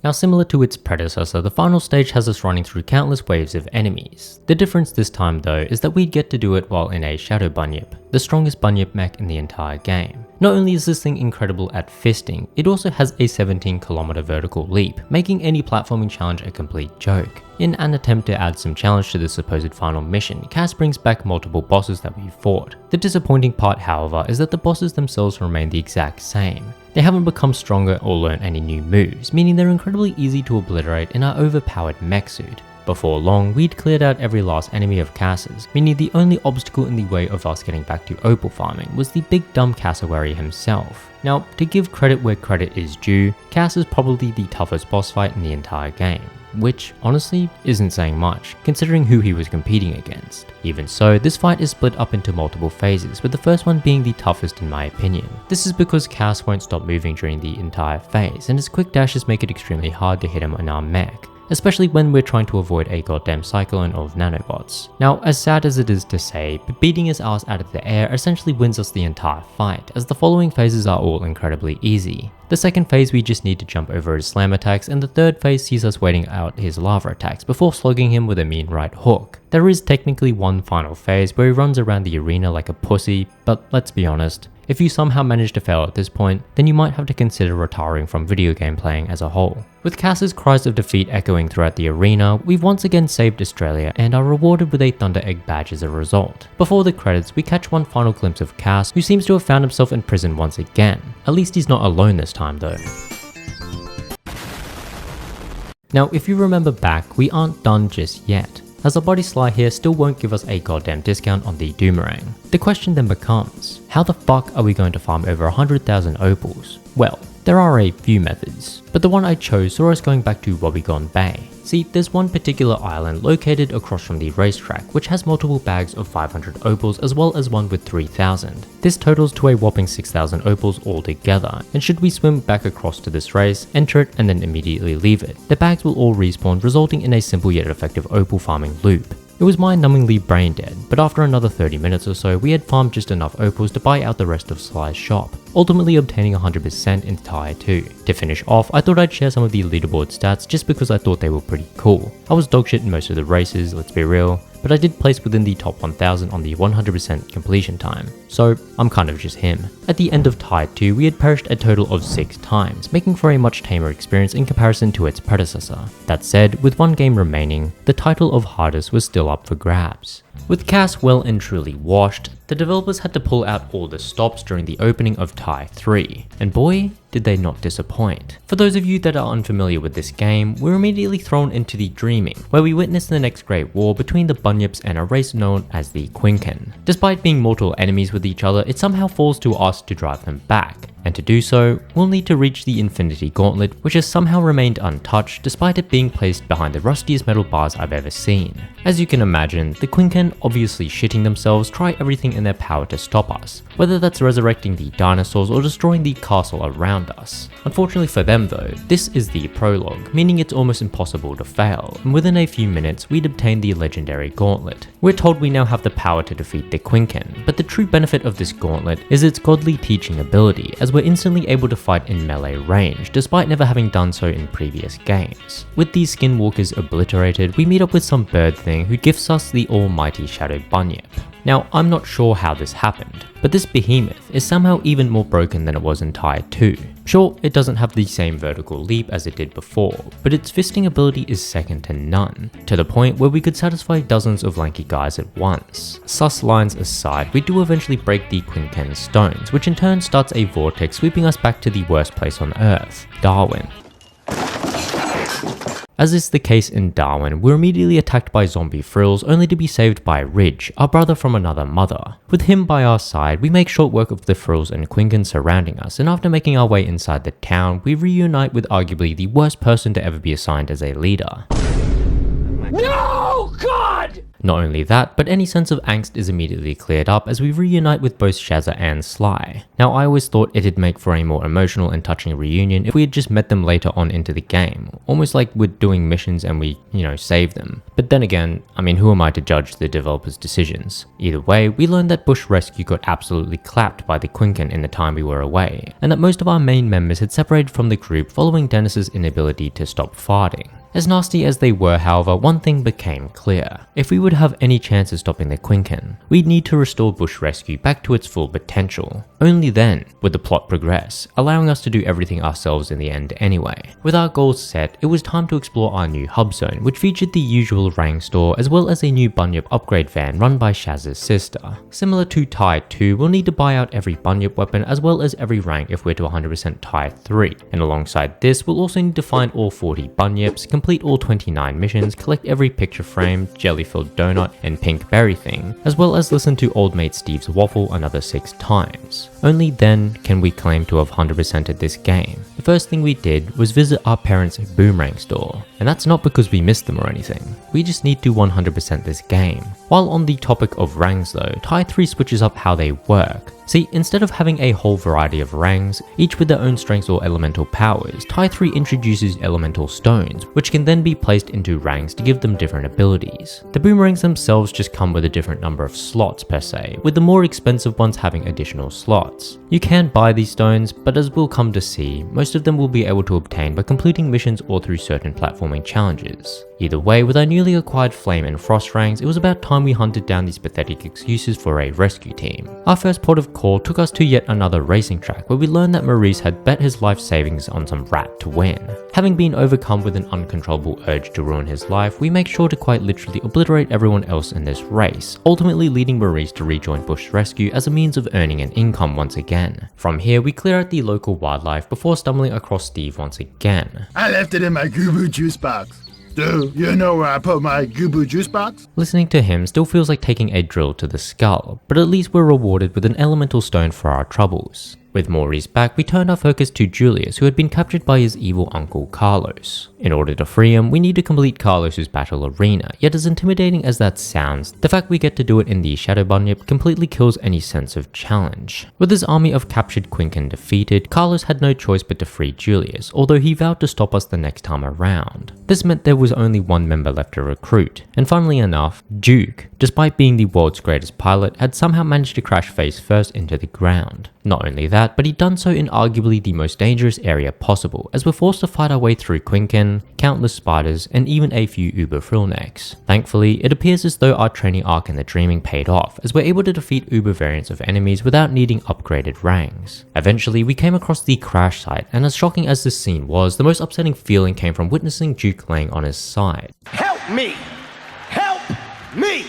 Now similar to its predecessor, the final stage has us running through countless waves of enemies. The difference this time though is that we get to do it while in a Shadow Bunyip, the strongest Bunyip mech in the entire game. Not only is this thing incredible at fisting, it also has a 17km vertical leap, making any platforming challenge a complete joke. In an attempt to add some challenge to the supposed final mission, Cass brings back multiple bosses that we fought. The disappointing part however is that the bosses themselves remain the exact same. They haven't become stronger or learned any new moves, meaning they're incredibly easy to obliterate in our overpowered mech suit. Before long, we'd cleared out every last enemy of Cass's, meaning the only obstacle in the way of us getting back to opal farming was the big dumb cassowary himself. Now, to give credit where credit is due, Cass is probably the toughest boss fight in the entire game, which honestly isn't saying much, considering who he was competing against. Even so, this fight is split up into multiple phases, with the first one being the toughest in my opinion. This is because Cass won't stop moving during the entire phase, and his quick dashes make it extremely hard to hit him in our mech, especially when we're trying to avoid a goddamn cyclone of nanobots. Now, as sad as it is to say, but beating his ass out of the air essentially wins us the entire fight, as the following phases are all incredibly easy. The second phase we just need to jump over his slam attacks, and the third phase sees us waiting out his lava attacks before slogging him with a mean right hook. There is technically one final phase where he runs around the arena like a pussy, but let's be honest, If you somehow manage to fail at this point, then you might have to consider retiring from video game playing as a whole. With Cass's cries of defeat echoing throughout the arena, we've once again saved Australia and are rewarded with a Thunder Egg badge as a result. Before the credits, we catch one final glimpse of Cass, who seems to have found himself in prison once again. At least he's not alone this time though. Now, if you remember back, we aren't done just yet, as our buddy Sly here still won't give us a goddamn discount on the Doomerang. The question then becomes, how the fuck are we going to farm over 100,000 opals? Well, there are a few methods, but the one I chose saw us going back to Wobbegong Bay. See, there's one particular island located across from the racetrack which has multiple bags of 500 opals as well as one with 3,000. This totals to a whopping 6,000 opals altogether, and should we swim back across to this race, enter it and then immediately leave it, the bags will all respawn, resulting in a simple yet effective opal farming loop. It was mind-numbingly brain dead, but after another 30 minutes or so, we had farmed just enough opals to buy out the rest of Sly's shop, ultimately obtaining 100% in Tier 2. To finish off, I thought I'd share some of the leaderboard stats just because I thought they were pretty cool. I was dogshit in most of the races, let's be real, but I did place within the top 1000 on the 100% completion time, so I'm kind of just him. At the end of Tier 2, we had perished a total of 6 times, making for a much tamer experience in comparison to its predecessor. That said, with one game remaining, the title of hardest was still up for grabs. With Cass well and truly washed, the developers had to pull out all the stops during the opening of Tier 3, and boy, did they not disappoint. For those of you that are unfamiliar with this game, we're immediately thrown into the Dreaming, where we witness the next great war between the Bunyips and a race known as the Quinken. Despite being mortal enemies with each other, it somehow falls to us to drive them back. And to do so, we'll need to reach the Infinity Gauntlet, which has somehow remained untouched despite it being placed behind the rustiest metal bars I've ever seen. As you can imagine, the Quinken, obviously shitting themselves, try everything in their power to stop us, whether that's resurrecting the dinosaurs or destroying the castle around us. Unfortunately for them though, this is the prologue, meaning it's almost impossible to fail, and within a few minutes we'd obtained the legendary gauntlet. We're told we now have the power to defeat the Quinken, but the true benefit of this gauntlet is its godly teaching ability, as we're instantly able to fight in melee range, despite never having done so in previous games. With these skinwalkers obliterated, we meet up with some bird thing who gifts us the almighty Shadow Bunyip. Now, I'm not sure how this happened, but this behemoth is somehow even more broken than it was in Tier 2. Sure, it doesn't have the same vertical leap as it did before, but its fisting ability is second to none, to the point where we could satisfy dozens of lanky guys at once. Sus lines aside, we do eventually break the Quinken's stones, which in turn starts a vortex sweeping us back to the worst place on Earth, Darwin. As is the case in Darwin, we're immediately attacked by zombie frills only to be saved by Ridge, our brother from another mother. With him by our side, we make short work of the frills and Quinken surrounding us, and after making our way inside the town, we reunite with arguably the worst person to ever be assigned as a leader. No! God! Not only that, but any sense of angst is immediately cleared up as we reunite with both Shazza and Sly. Now, I always thought it'd make for a more emotional and touching reunion if we had just met them later on into the game, almost like we're doing missions and we, save them. But then again, who am I to judge the developers' decisions? Either way, we learned that Bush Rescue got absolutely clapped by the Quinken in the time we were away, and that most of our main members had separated from the group following Dennis's inability to stop farting. As nasty as they were, however, one thing became clear. If we would have any chance of stopping the Quinken, we'd need to restore Bush Rescue back to its full potential. Only then would the plot progress, allowing us to do everything ourselves in the end anyway. With our goals set, it was time to explore our new hub zone, which featured the usual Rang store as well as a new Bunyip upgrade van run by Shaz's sister. Similar to Tier 2, we'll need to buy out every Bunyip weapon as well as every rank if we're to 100% Tier 3. And alongside this, we'll also need to find all 40 Bunyips, complete all 29 missions, collect every picture frame, jelly-filled donut, and pink berry thing, as well as listen to old mate Steve's waffle another 6 times. Only then can we claim to have 100%ed this game. The first thing we did was visit our parents' Boomerang store, and that's not because we missed them or anything. We just need to 100% this game. While on the topic of rangs though, Tier 3 switches up how they work. See, instead of having a whole variety of rangs, each with their own strengths or elemental powers, Tier 3 introduces elemental stones, which can then be placed into ranks to give them different abilities. The boomerangs themselves just come with a different number of slots per se, with the more expensive ones having additional slots. You can buy these stones, but as we'll come to see, most most of them we'll be able to obtain by completing missions or through certain platforming challenges. Either way, with our newly acquired Flame and Frost ranks, it was about time we hunted down these pathetic excuses for a rescue team. Our first port of call took us to yet another racing track where we learned that Maurice had bet his life savings on some rat to win. Having been overcome with an uncontrollable urge to ruin his life, we make sure to quite literally obliterate everyone else in this race, ultimately leading Maurice to rejoin Bush Rescue as a means of earning an income once again. From here, we clear out the local wildlife before stumbling across Steve once again. I left it in my Goobo juice box. Do you know where I put my Goobo juice box? Listening to him still feels like taking a drill to the skull, but at least we're rewarded with an elemental stone for our troubles. With Maurice back, we turned our focus to Julius, who had been captured by his evil uncle Carlos. In order to free him, we need to complete Carlos's battle arena, yet as intimidating as that sounds, the fact we get to do it in the Shadow Bunyip completely kills any sense of challenge. With his army of captured Quinken defeated, Carlos had no choice but to free Julius, although he vowed to stop us the next time around. This meant there was only one member left to recruit, and funnily enough, Duke, despite being the world's greatest pilot, had somehow managed to crash face first into the ground. Not only that, but he'd done so in arguably the most dangerous area possible, as we're forced to fight our way through Quinken, countless spiders, and even a few uber frillnecks. Thankfully, it appears as though our training arc in the Dreaming paid off, as we're able to defeat uber variants of enemies without needing upgraded ranks. Eventually, we came across the crash site, and as shocking as this scene was, the most upsetting feeling came from witnessing Duke laying on his side. Help me! Help me!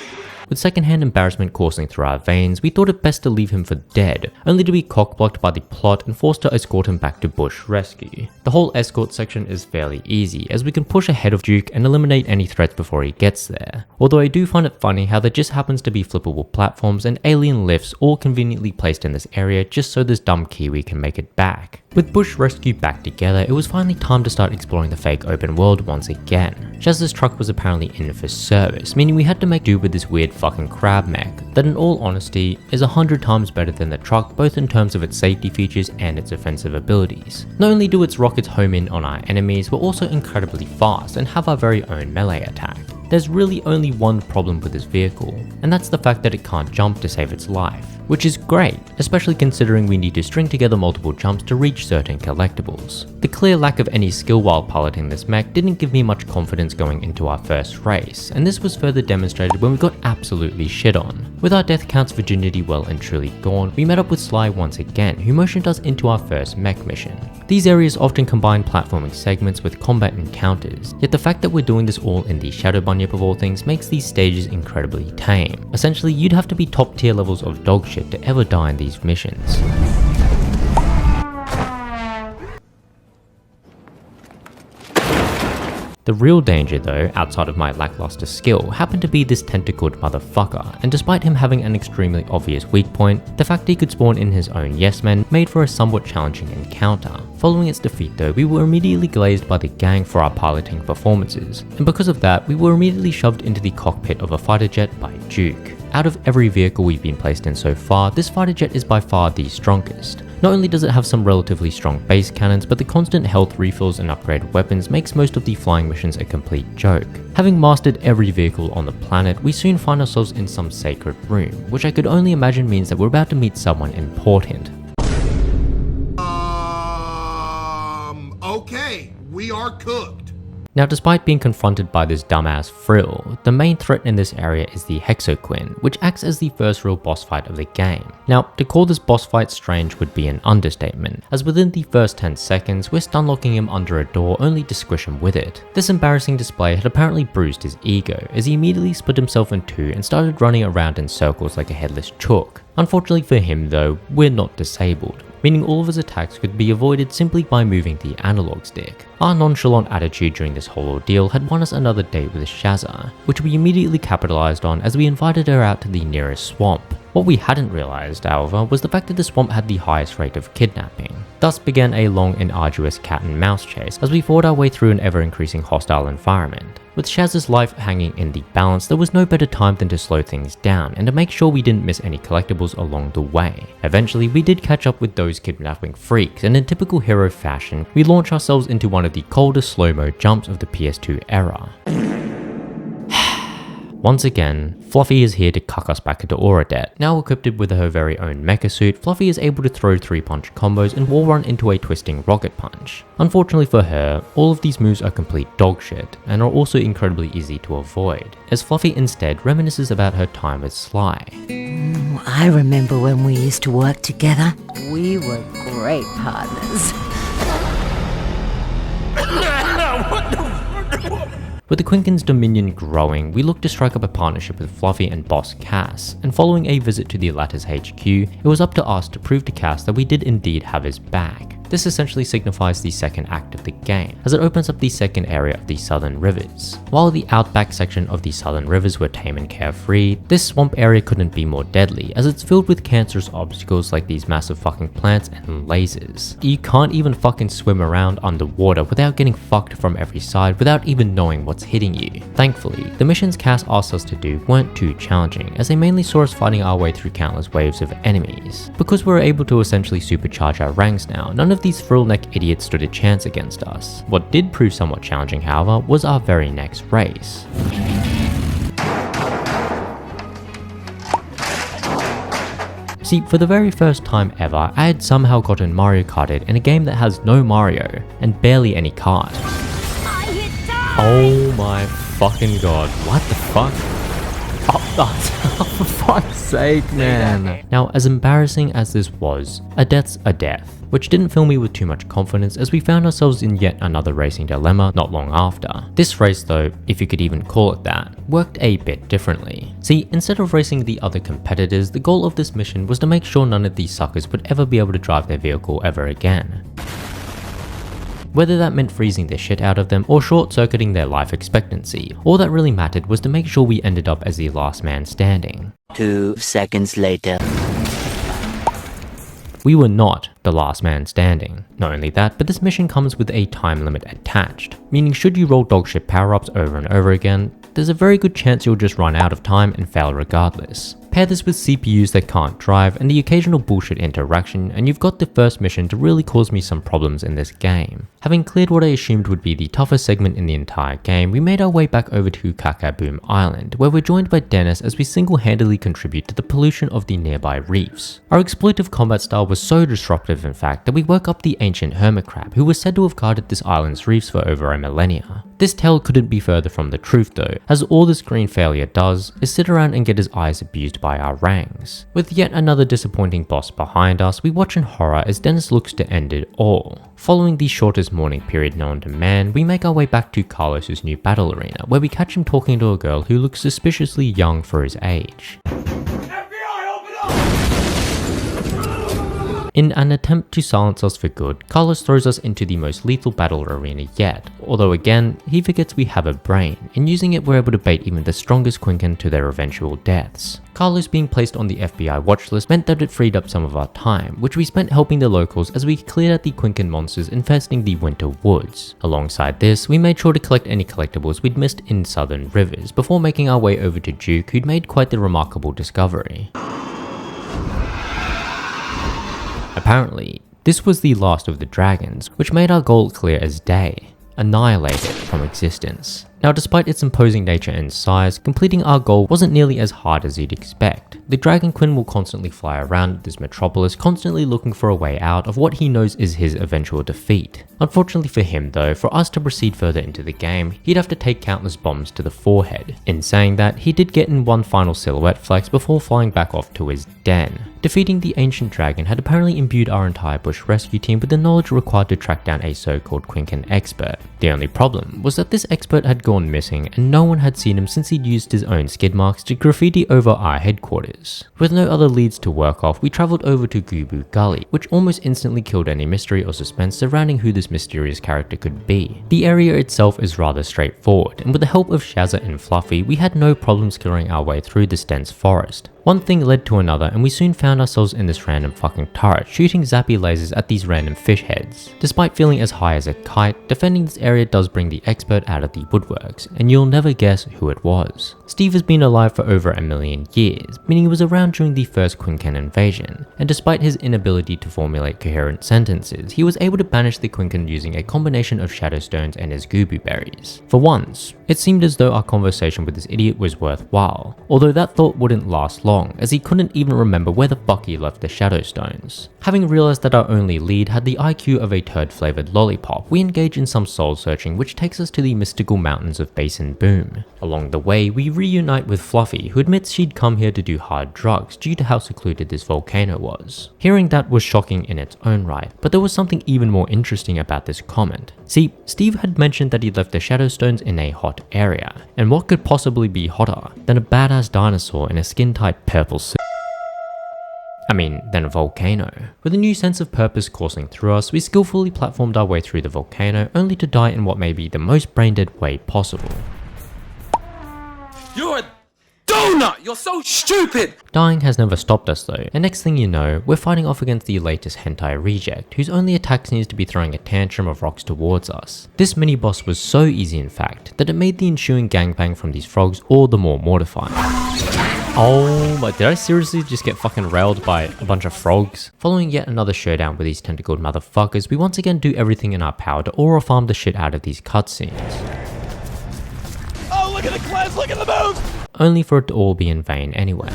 With secondhand embarrassment coursing through our veins, we thought it best to leave him for dead, only to be cockblocked by the plot and forced to escort him back to Bush Rescue. The whole escort section is fairly easy, as we can push ahead of Duke and eliminate any threats before he gets there. Although I do find it funny how there just happens to be flippable platforms and alien lifts all conveniently placed in this area just so this dumb Kiwi can make it back. With Bush Rescue back together, it was finally time to start exploring the fake open world once again. Shaz's truck was apparently in for service, meaning we had to make do with this weird fucking crab mech, that in all honesty is 100 times better than the truck both in terms of its safety features and its offensive abilities. Not only do its rockets home in on our enemies, but also incredibly fast and have our very own melee attack. There's really only one problem with this vehicle, and that's the fact that it can't jump to save its life, which is great, especially considering we need to string together multiple jumps to reach certain collectibles. The clear lack of any skill while piloting this mech didn't give me much confidence going into our first race, and this was further demonstrated when we got absolutely shit on. With our death counts virginity well and truly gone, we met up with Sly once again, who motioned us into our first mech mission. These areas often combine platforming segments with combat encounters, yet the fact that we're doing this all in the Shadow Bunyip of all things makes these stages incredibly tame. Essentially, you'd have to be top tier levels of dog shit to ever die in these missions. The real danger though, outside of my lackluster skill, happened to be this tentacled motherfucker, and despite him having an extremely obvious weak point, the fact he could spawn in his own yes men made for a somewhat challenging encounter. Following its defeat though, we were immediately glazed by the gang for our piloting performances, and because of that, we were immediately shoved into the cockpit of a fighter jet by Duke. Out of every vehicle we've been placed in so far, this fighter jet is by far the strongest. Not only does it have some relatively strong base cannons, but the constant health refills and upgraded weapons makes most of the flying missions a complete joke. Having mastered every vehicle on the planet, we soon find ourselves in some sacred room, which I could only imagine means that we're about to meet someone important. Okay, we are cooked. Now, despite being confronted by this dumbass Frill, the main threat in this area is the Hexoquin, which acts as the first real boss fight of the game. Now, to call this boss fight strange would be an understatement, as within the first 10 seconds, we're stun-locking him under a door only to squish him with it. This embarrassing display had apparently bruised his ego, as he immediately split himself in two and started running around in circles like a headless chook. Unfortunately for him though, we're not disabled, meaning all of his attacks could be avoided simply by moving the analog stick. Our nonchalant attitude during this whole ordeal had won us another date with Shazza, which we immediately capitalized on as we invited her out to the nearest swamp. What we hadn't realized, however, was the fact that the swamp had the highest rate of kidnapping. Thus began a long and arduous cat and mouse chase as we fought our way through an ever-increasing hostile environment. With Shaz's life hanging in the balance, there was no better time than to slow things down and to make sure we didn't miss any collectibles along the way. Eventually, we did catch up with those kidnapping freaks, and in typical hero fashion, we launch ourselves into one of the coldest slow-mo jumps of the PS2 era. Once again, Fluffy is here to cuck us back into Auradet. Now equipped with her very own mecha suit, Fluffy is able to throw 3-punch combos and wall run into a twisting rocket punch. Unfortunately for her, all of these moves are complete dog shit, and are also incredibly easy to avoid, as Fluffy instead reminisces about her time with Sly. I remember when we used to work together. We were great partners. With the Quinken's dominion growing, we looked to strike up a partnership with Fluffy and boss Cass, and following a visit to the latter's HQ, it was up to us to prove to Cass that we did indeed have his back. This essentially signifies the second act of the game, as it opens up the second area of the Southern Rivers. While the outback section of the Southern Rivers were tame and carefree, this swamp area couldn't be more deadly, as it's filled with cancerous obstacles like these massive fucking plants and lasers. You can't even fucking swim around underwater without getting fucked from every side without even knowing what's hitting you. Thankfully, the missions Cass asked us to do weren't too challenging, as they mainly saw us fighting our way through countless waves of enemies. Because we were able to essentially supercharge our ranks now, none of these frill-neck idiots stood a chance against us. What did prove somewhat challenging, however, was our very next race. See, for the very first time ever, I had somehow gotten Mario Karted in a game that has no Mario, and barely any kart. Oh my fucking god, what the fuck? Oh, for fuck's sake, man. Now, as embarrassing as this was, a death's a death, which didn't fill me with too much confidence as we found ourselves in yet another racing dilemma not long after. This race though, if you could even call it that, worked a bit differently. See, instead of racing the other competitors, the goal of this mission was to make sure none of these suckers would ever be able to drive their vehicle ever again. Whether that meant freezing the shit out of them or short-circuiting their life expectancy, all that really mattered was to make sure we ended up as the last man standing. 2 seconds later. We were not the last man standing. Not only that, but this mission comes with a time limit attached, meaning should you roll dogshit power-ups over and over again, there's a very good chance you'll just run out of time and fail regardless. Pair this with CPUs that can't drive and the occasional bullshit interaction, and you've got the first mission to really cause me some problems in this game. Having cleared what I assumed would be the toughest segment in the entire game, we made our way back over to Kakaboom Island, where we're joined by Dennis as we single-handedly contribute to the pollution of the nearby reefs. Our exploitive combat style was so disruptive in fact that we woke up the ancient hermit crab who was said to have guarded this island's reefs for over a millennia. This tale couldn't be further from the truth though, as all this green failure does is sit around and get his eyes abused by our rangs. With yet another disappointing boss behind us, we watch in horror as Dennis looks to end it all. Following the shortest mourning period known to man, we make our way back to Carlos's new battle arena, where we catch him talking to a girl who looks suspiciously young for his age. In an attempt to silence us for good, Carlos throws us into the most lethal battle arena yet, although again, he forgets we have a brain, and using it we're able to bait even the strongest Quinken to their eventual deaths. Carlos being placed on the FBI watch list meant that it freed up some of our time, which we spent helping the locals as we cleared out the Quinken monsters infesting the winter woods. Alongside this, we made sure to collect any collectibles we'd missed in Southern Rivers before making our way over to Duke, who'd made quite the remarkable discovery. Apparently, this was the last of the dragons, which made our goal clear as day: annihilate it from existence. Now, despite its imposing nature and size, completing our goal wasn't nearly as hard as you'd expect. The Dragon Queen will constantly fly around this metropolis, constantly looking for a way out of what he knows is his eventual defeat. Unfortunately for him though, for us to proceed further into the game, he'd have to take countless bombs to the forehead. In saying that, he did get in one final silhouette flex before flying back off to his den. Defeating the ancient dragon had apparently imbued our entire bush rescue team with the knowledge required to track down a so-called Quinken expert. The only problem was that this expert had gone missing and no one had seen him since he'd used his own skid marks to graffiti over our headquarters. With no other leads to work off, we travelled over to Gubu Gully, which almost instantly killed any mystery or suspense surrounding who this mysterious character could be. The area itself is rather straightforward, and with the help of Shazza and Fluffy, we had no problems clearing our way through this dense forest. One thing led to another and we soon found ourselves in this random fucking turret shooting zappy lasers at these random fish heads. Despite feeling as high as a kite, defending this area does bring the expert out of the woodworks, and you'll never guess who it was. Steve has been alive for over 1 million years, meaning he was around during the first Quincan invasion, and despite his inability to formulate coherent sentences, he was able to banish the Quincan using a combination of shadow stones and his gubu berries. For once, it seemed as though our conversation with this idiot was worthwhile, although that thought wouldn't last long, as he couldn't even remember where the fuck he left the shadow stones. Having realized that our only lead had the IQ of a turd-flavored lollipop, we engage in some soul-searching which takes us to the mystical mountains of Basin Boom. Along the way, we reunite with Fluffy, who admits she'd come here to do hard drugs due to how secluded this volcano was. Hearing that was shocking in its own right, but there was something even more interesting about this comment. See, Steve had mentioned that he left the shadow stones in a hot area, and what could possibly be hotter than a badass dinosaur in a skin-tight purple suit? Than a volcano. With a new sense of purpose coursing through us, we skillfully platformed our way through the volcano, only to die in what may be the most brain-dead way possible. You're a donut! You're so stupid! Dying has never stopped us though, and next thing you know, we're fighting off against the latest hentai reject, whose only attack seems to be throwing a tantrum of rocks towards us. This mini-boss was so easy in fact, that it made the ensuing gangbang from these frogs all the more mortifying. Oh my, did I seriously just get fucking railed by a bunch of frogs? Following yet another showdown with these tentacled motherfuckers, we once again do everything in our power to aura farm the shit out of these cutscenes. Oh, look at the class, look at the moves! Only for it to all be in vain anyway.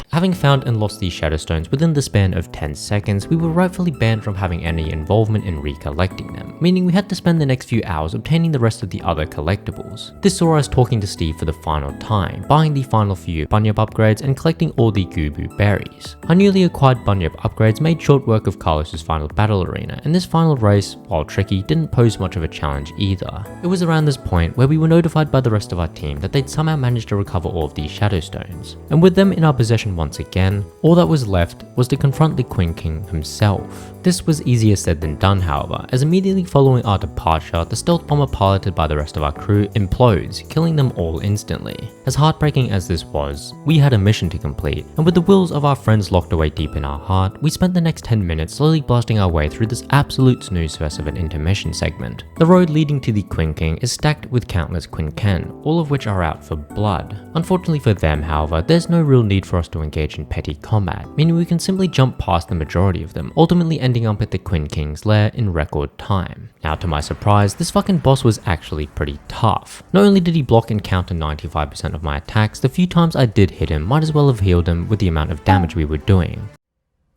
Having found and lost these shadow stones within the span of 10 seconds, we were rightfully banned from having any involvement in recollecting them, meaning we had to spend the next few hours obtaining the rest of the other collectibles. This saw us talking to Steve for the final time, buying the final few bunyip upgrades and collecting all the gubu berries. Our newly acquired bunyip upgrades made short work of Carlos's final battle arena, and this final race, while tricky, didn't pose much of a challenge either. It was around this point where we were notified by the rest of our team that they'd somehow managed to recover all of these shadow stones, and with them in our possession once again, all that was left was to confront the Queen King himself. This was easier said than done, however, as immediately following our departure, the stealth bomber piloted by the rest of our crew implodes, killing them all instantly. As heartbreaking as this was, we had a mission to complete, and with the wills of our friends locked away deep in our heart, we spent the next 10 minutes slowly blasting our way through this absolute snooze fest of an intermission segment. The road leading to the Queen King is stacked with countless Quincan, all of which are out for blood. Unfortunately for them, however, there's no real need for us to engage in petty combat, meaning we can simply jump past the majority of them, ultimately ending up at the Queen King's lair in record time. Now to my surprise, this fucking boss was actually pretty tough. Not only did he block and counter 95% of my attacks, the few times I did hit him might as well have healed him with the amount of damage we were doing.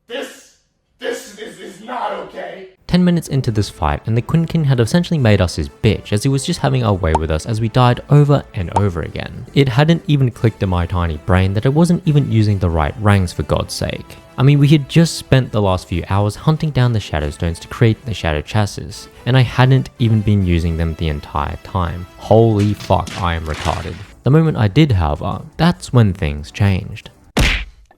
This is not okay. 10 minutes into this fight, and the Queen King had essentially made us his bitch, as he was just having our way with us as we died over and over again. It hadn't even clicked in my tiny brain that I wasn't even using the right ranks, for God's sake. We had just spent the last few hours hunting down the shadow stones to create the shadow chassis, and I hadn't even been using them the entire time. Holy fuck, I am retarded. The moment I did, however, that's when things changed.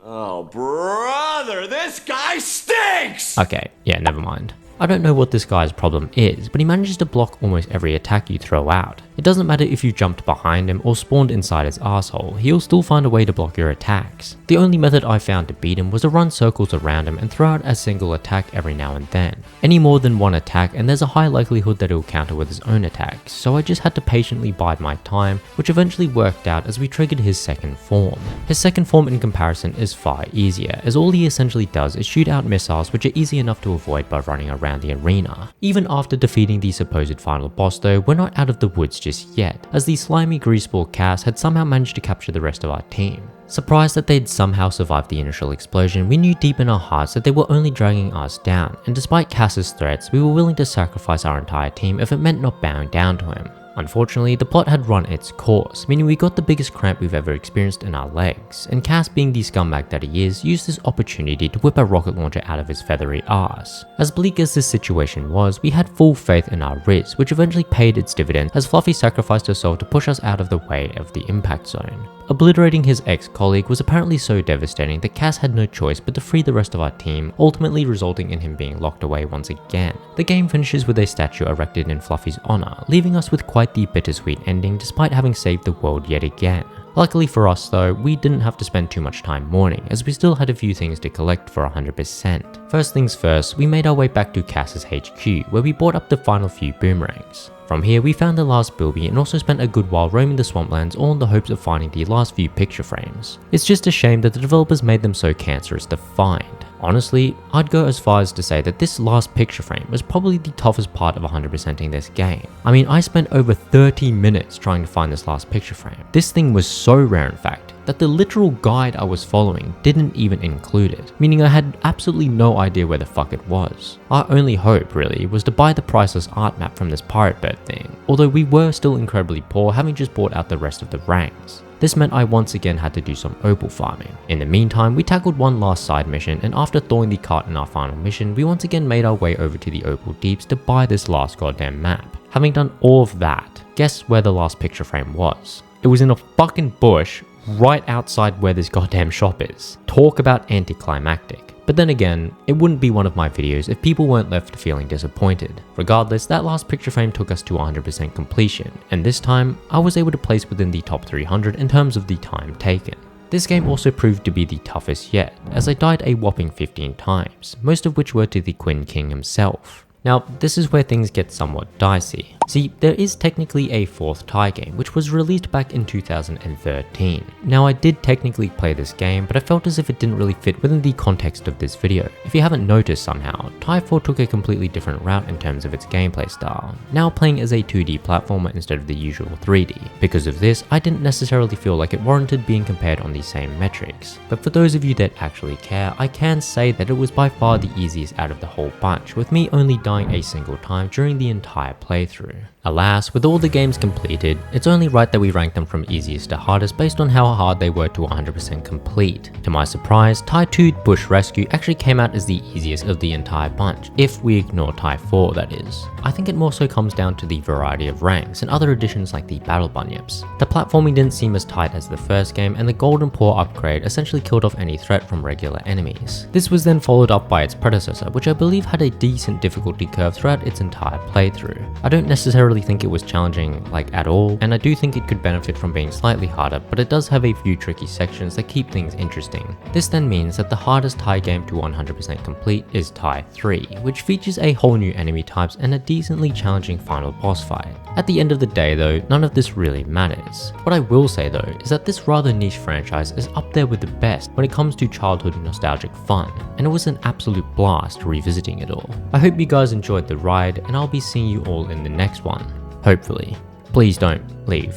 Oh, brother, this guy stinks! Okay, yeah, never mind. I don't know what this guy's problem is, but he manages to block almost every attack you throw out. It doesn't matter if you jumped behind him or spawned inside his asshole, he'll still find a way to block your attacks. The only method I found to beat him was to run circles around him and throw out a single attack every now and then. Any more than one attack and there's a high likelihood that he'll counter with his own attacks, so I just had to patiently bide my time, which eventually worked out as we triggered his second form. His second form in comparison is far easier, as all he essentially does is shoot out missiles which are easy enough to avoid by running around the arena. Even after defeating the supposed final boss though, we're not out of the woods just yet, as the slimy greaseball Cass had somehow managed to capture the rest of our team. Surprised that they'd somehow survived the initial explosion, we knew deep in our hearts that they were only dragging us down, and despite Cass's threats, we were willing to sacrifice our entire team if it meant not bowing down to him. Unfortunately, the plot had run its course, meaning we got the biggest cramp we've ever experienced in our legs, and Cass, being the scumbag that he is, used this opportunity to whip a rocket launcher out of his feathery ass. As bleak as this situation was, we had full faith in our Riz, which eventually paid its dividends as Fluffy sacrificed herself to push us out of the way of the impact zone. Obliterating his ex-colleague was apparently so devastating that Cass had no choice but to free the rest of our team, ultimately resulting in him being locked away once again. The game finishes with a statue erected in Fluffy's honor, leaving us with quite the bittersweet ending despite having saved the world yet again. Luckily for us though, we didn't have to spend too much time mourning, as we still had a few things to collect for 100%. First things first, we made our way back to Cass's HQ, where we bought up the final few boomerangs. From here, we found the last bilby and also spent a good while roaming the swamplands, all in the hopes of finding the last few picture frames. It's just a shame that the developers made them so cancerous to find. Honestly, I'd go as far as to say that this last picture frame was probably the toughest part of 100%ing this game. I mean, I spent over 30 minutes trying to find this last picture frame. This thing was so rare in fact, that the literal guide I was following didn't even include it, meaning I had absolutely no idea where the fuck it was. Our only hope, really, was to buy the priceless art map from this pirate bird thing, although we were still incredibly poor, having just bought out the rest of the ranks. This meant I once again had to do some opal farming. In the meantime, we tackled one last side mission, and after thawing the cart in our final mission, we once again made our way over to the opal deeps to buy this last goddamn map. Having done all of that, guess where the last picture frame was? It was in a fucking bush right outside where this goddamn shop is. Talk about anticlimactic. But then again, it wouldn't be one of my videos if people weren't left feeling disappointed. Regardless, that last picture frame took us to 100% completion, and this time, I was able to place within the top 300 in terms of the time taken. This game also proved to be the toughest yet, as I died a whopping 15 times, most of which were to the Quinn King himself. Now, this is where things get somewhat dicey. See, there is technically a fourth tie game, which was released back in 2013. Now, I did technically play this game, but I felt as if it didn't really fit within the context of this video. If you haven't noticed somehow, Tie 4 took a completely different route in terms of its gameplay style, now playing as a 2D platformer instead of the usual 3D. Because of this, I didn't necessarily feel like it warranted being compared on the same metrics. But for those of you that actually care, I can say that it was by far the easiest out of the whole bunch, with me only dying a single time during the entire playthrough. Alas, with all the games completed, it's only right that we rank them from easiest to hardest based on how hard they were to 100% complete. To my surprise, Tie 2 Bush Rescue actually came out as the easiest of the entire bunch, if we ignore Tie 4 that is. I think it more so comes down to the variety of ranks and other additions like the battle bunyips. The platforming didn't seem as tight as the first game, and the Golden Paw upgrade essentially killed off any threat from regular enemies. This was then followed up by its predecessor, which I believe had a decent difficulty curve throughout its entire playthrough. I don't necessarily think it was challenging at all, and I do think it could benefit from being slightly harder, but it does have a few tricky sections that keep things interesting. This then means that the hardest Tie game to 100% complete is Tie 3, which features a whole new enemy types and a decently challenging final boss fight. At the end of the day though, none of this really matters. What I will say though is that this rather niche franchise is up there with the best when it comes to childhood nostalgic fun, and it was an absolute blast revisiting it all. I hope you guys enjoyed the ride, and I'll be seeing you all in the next one. Hopefully. Please don't leave.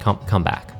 Come back.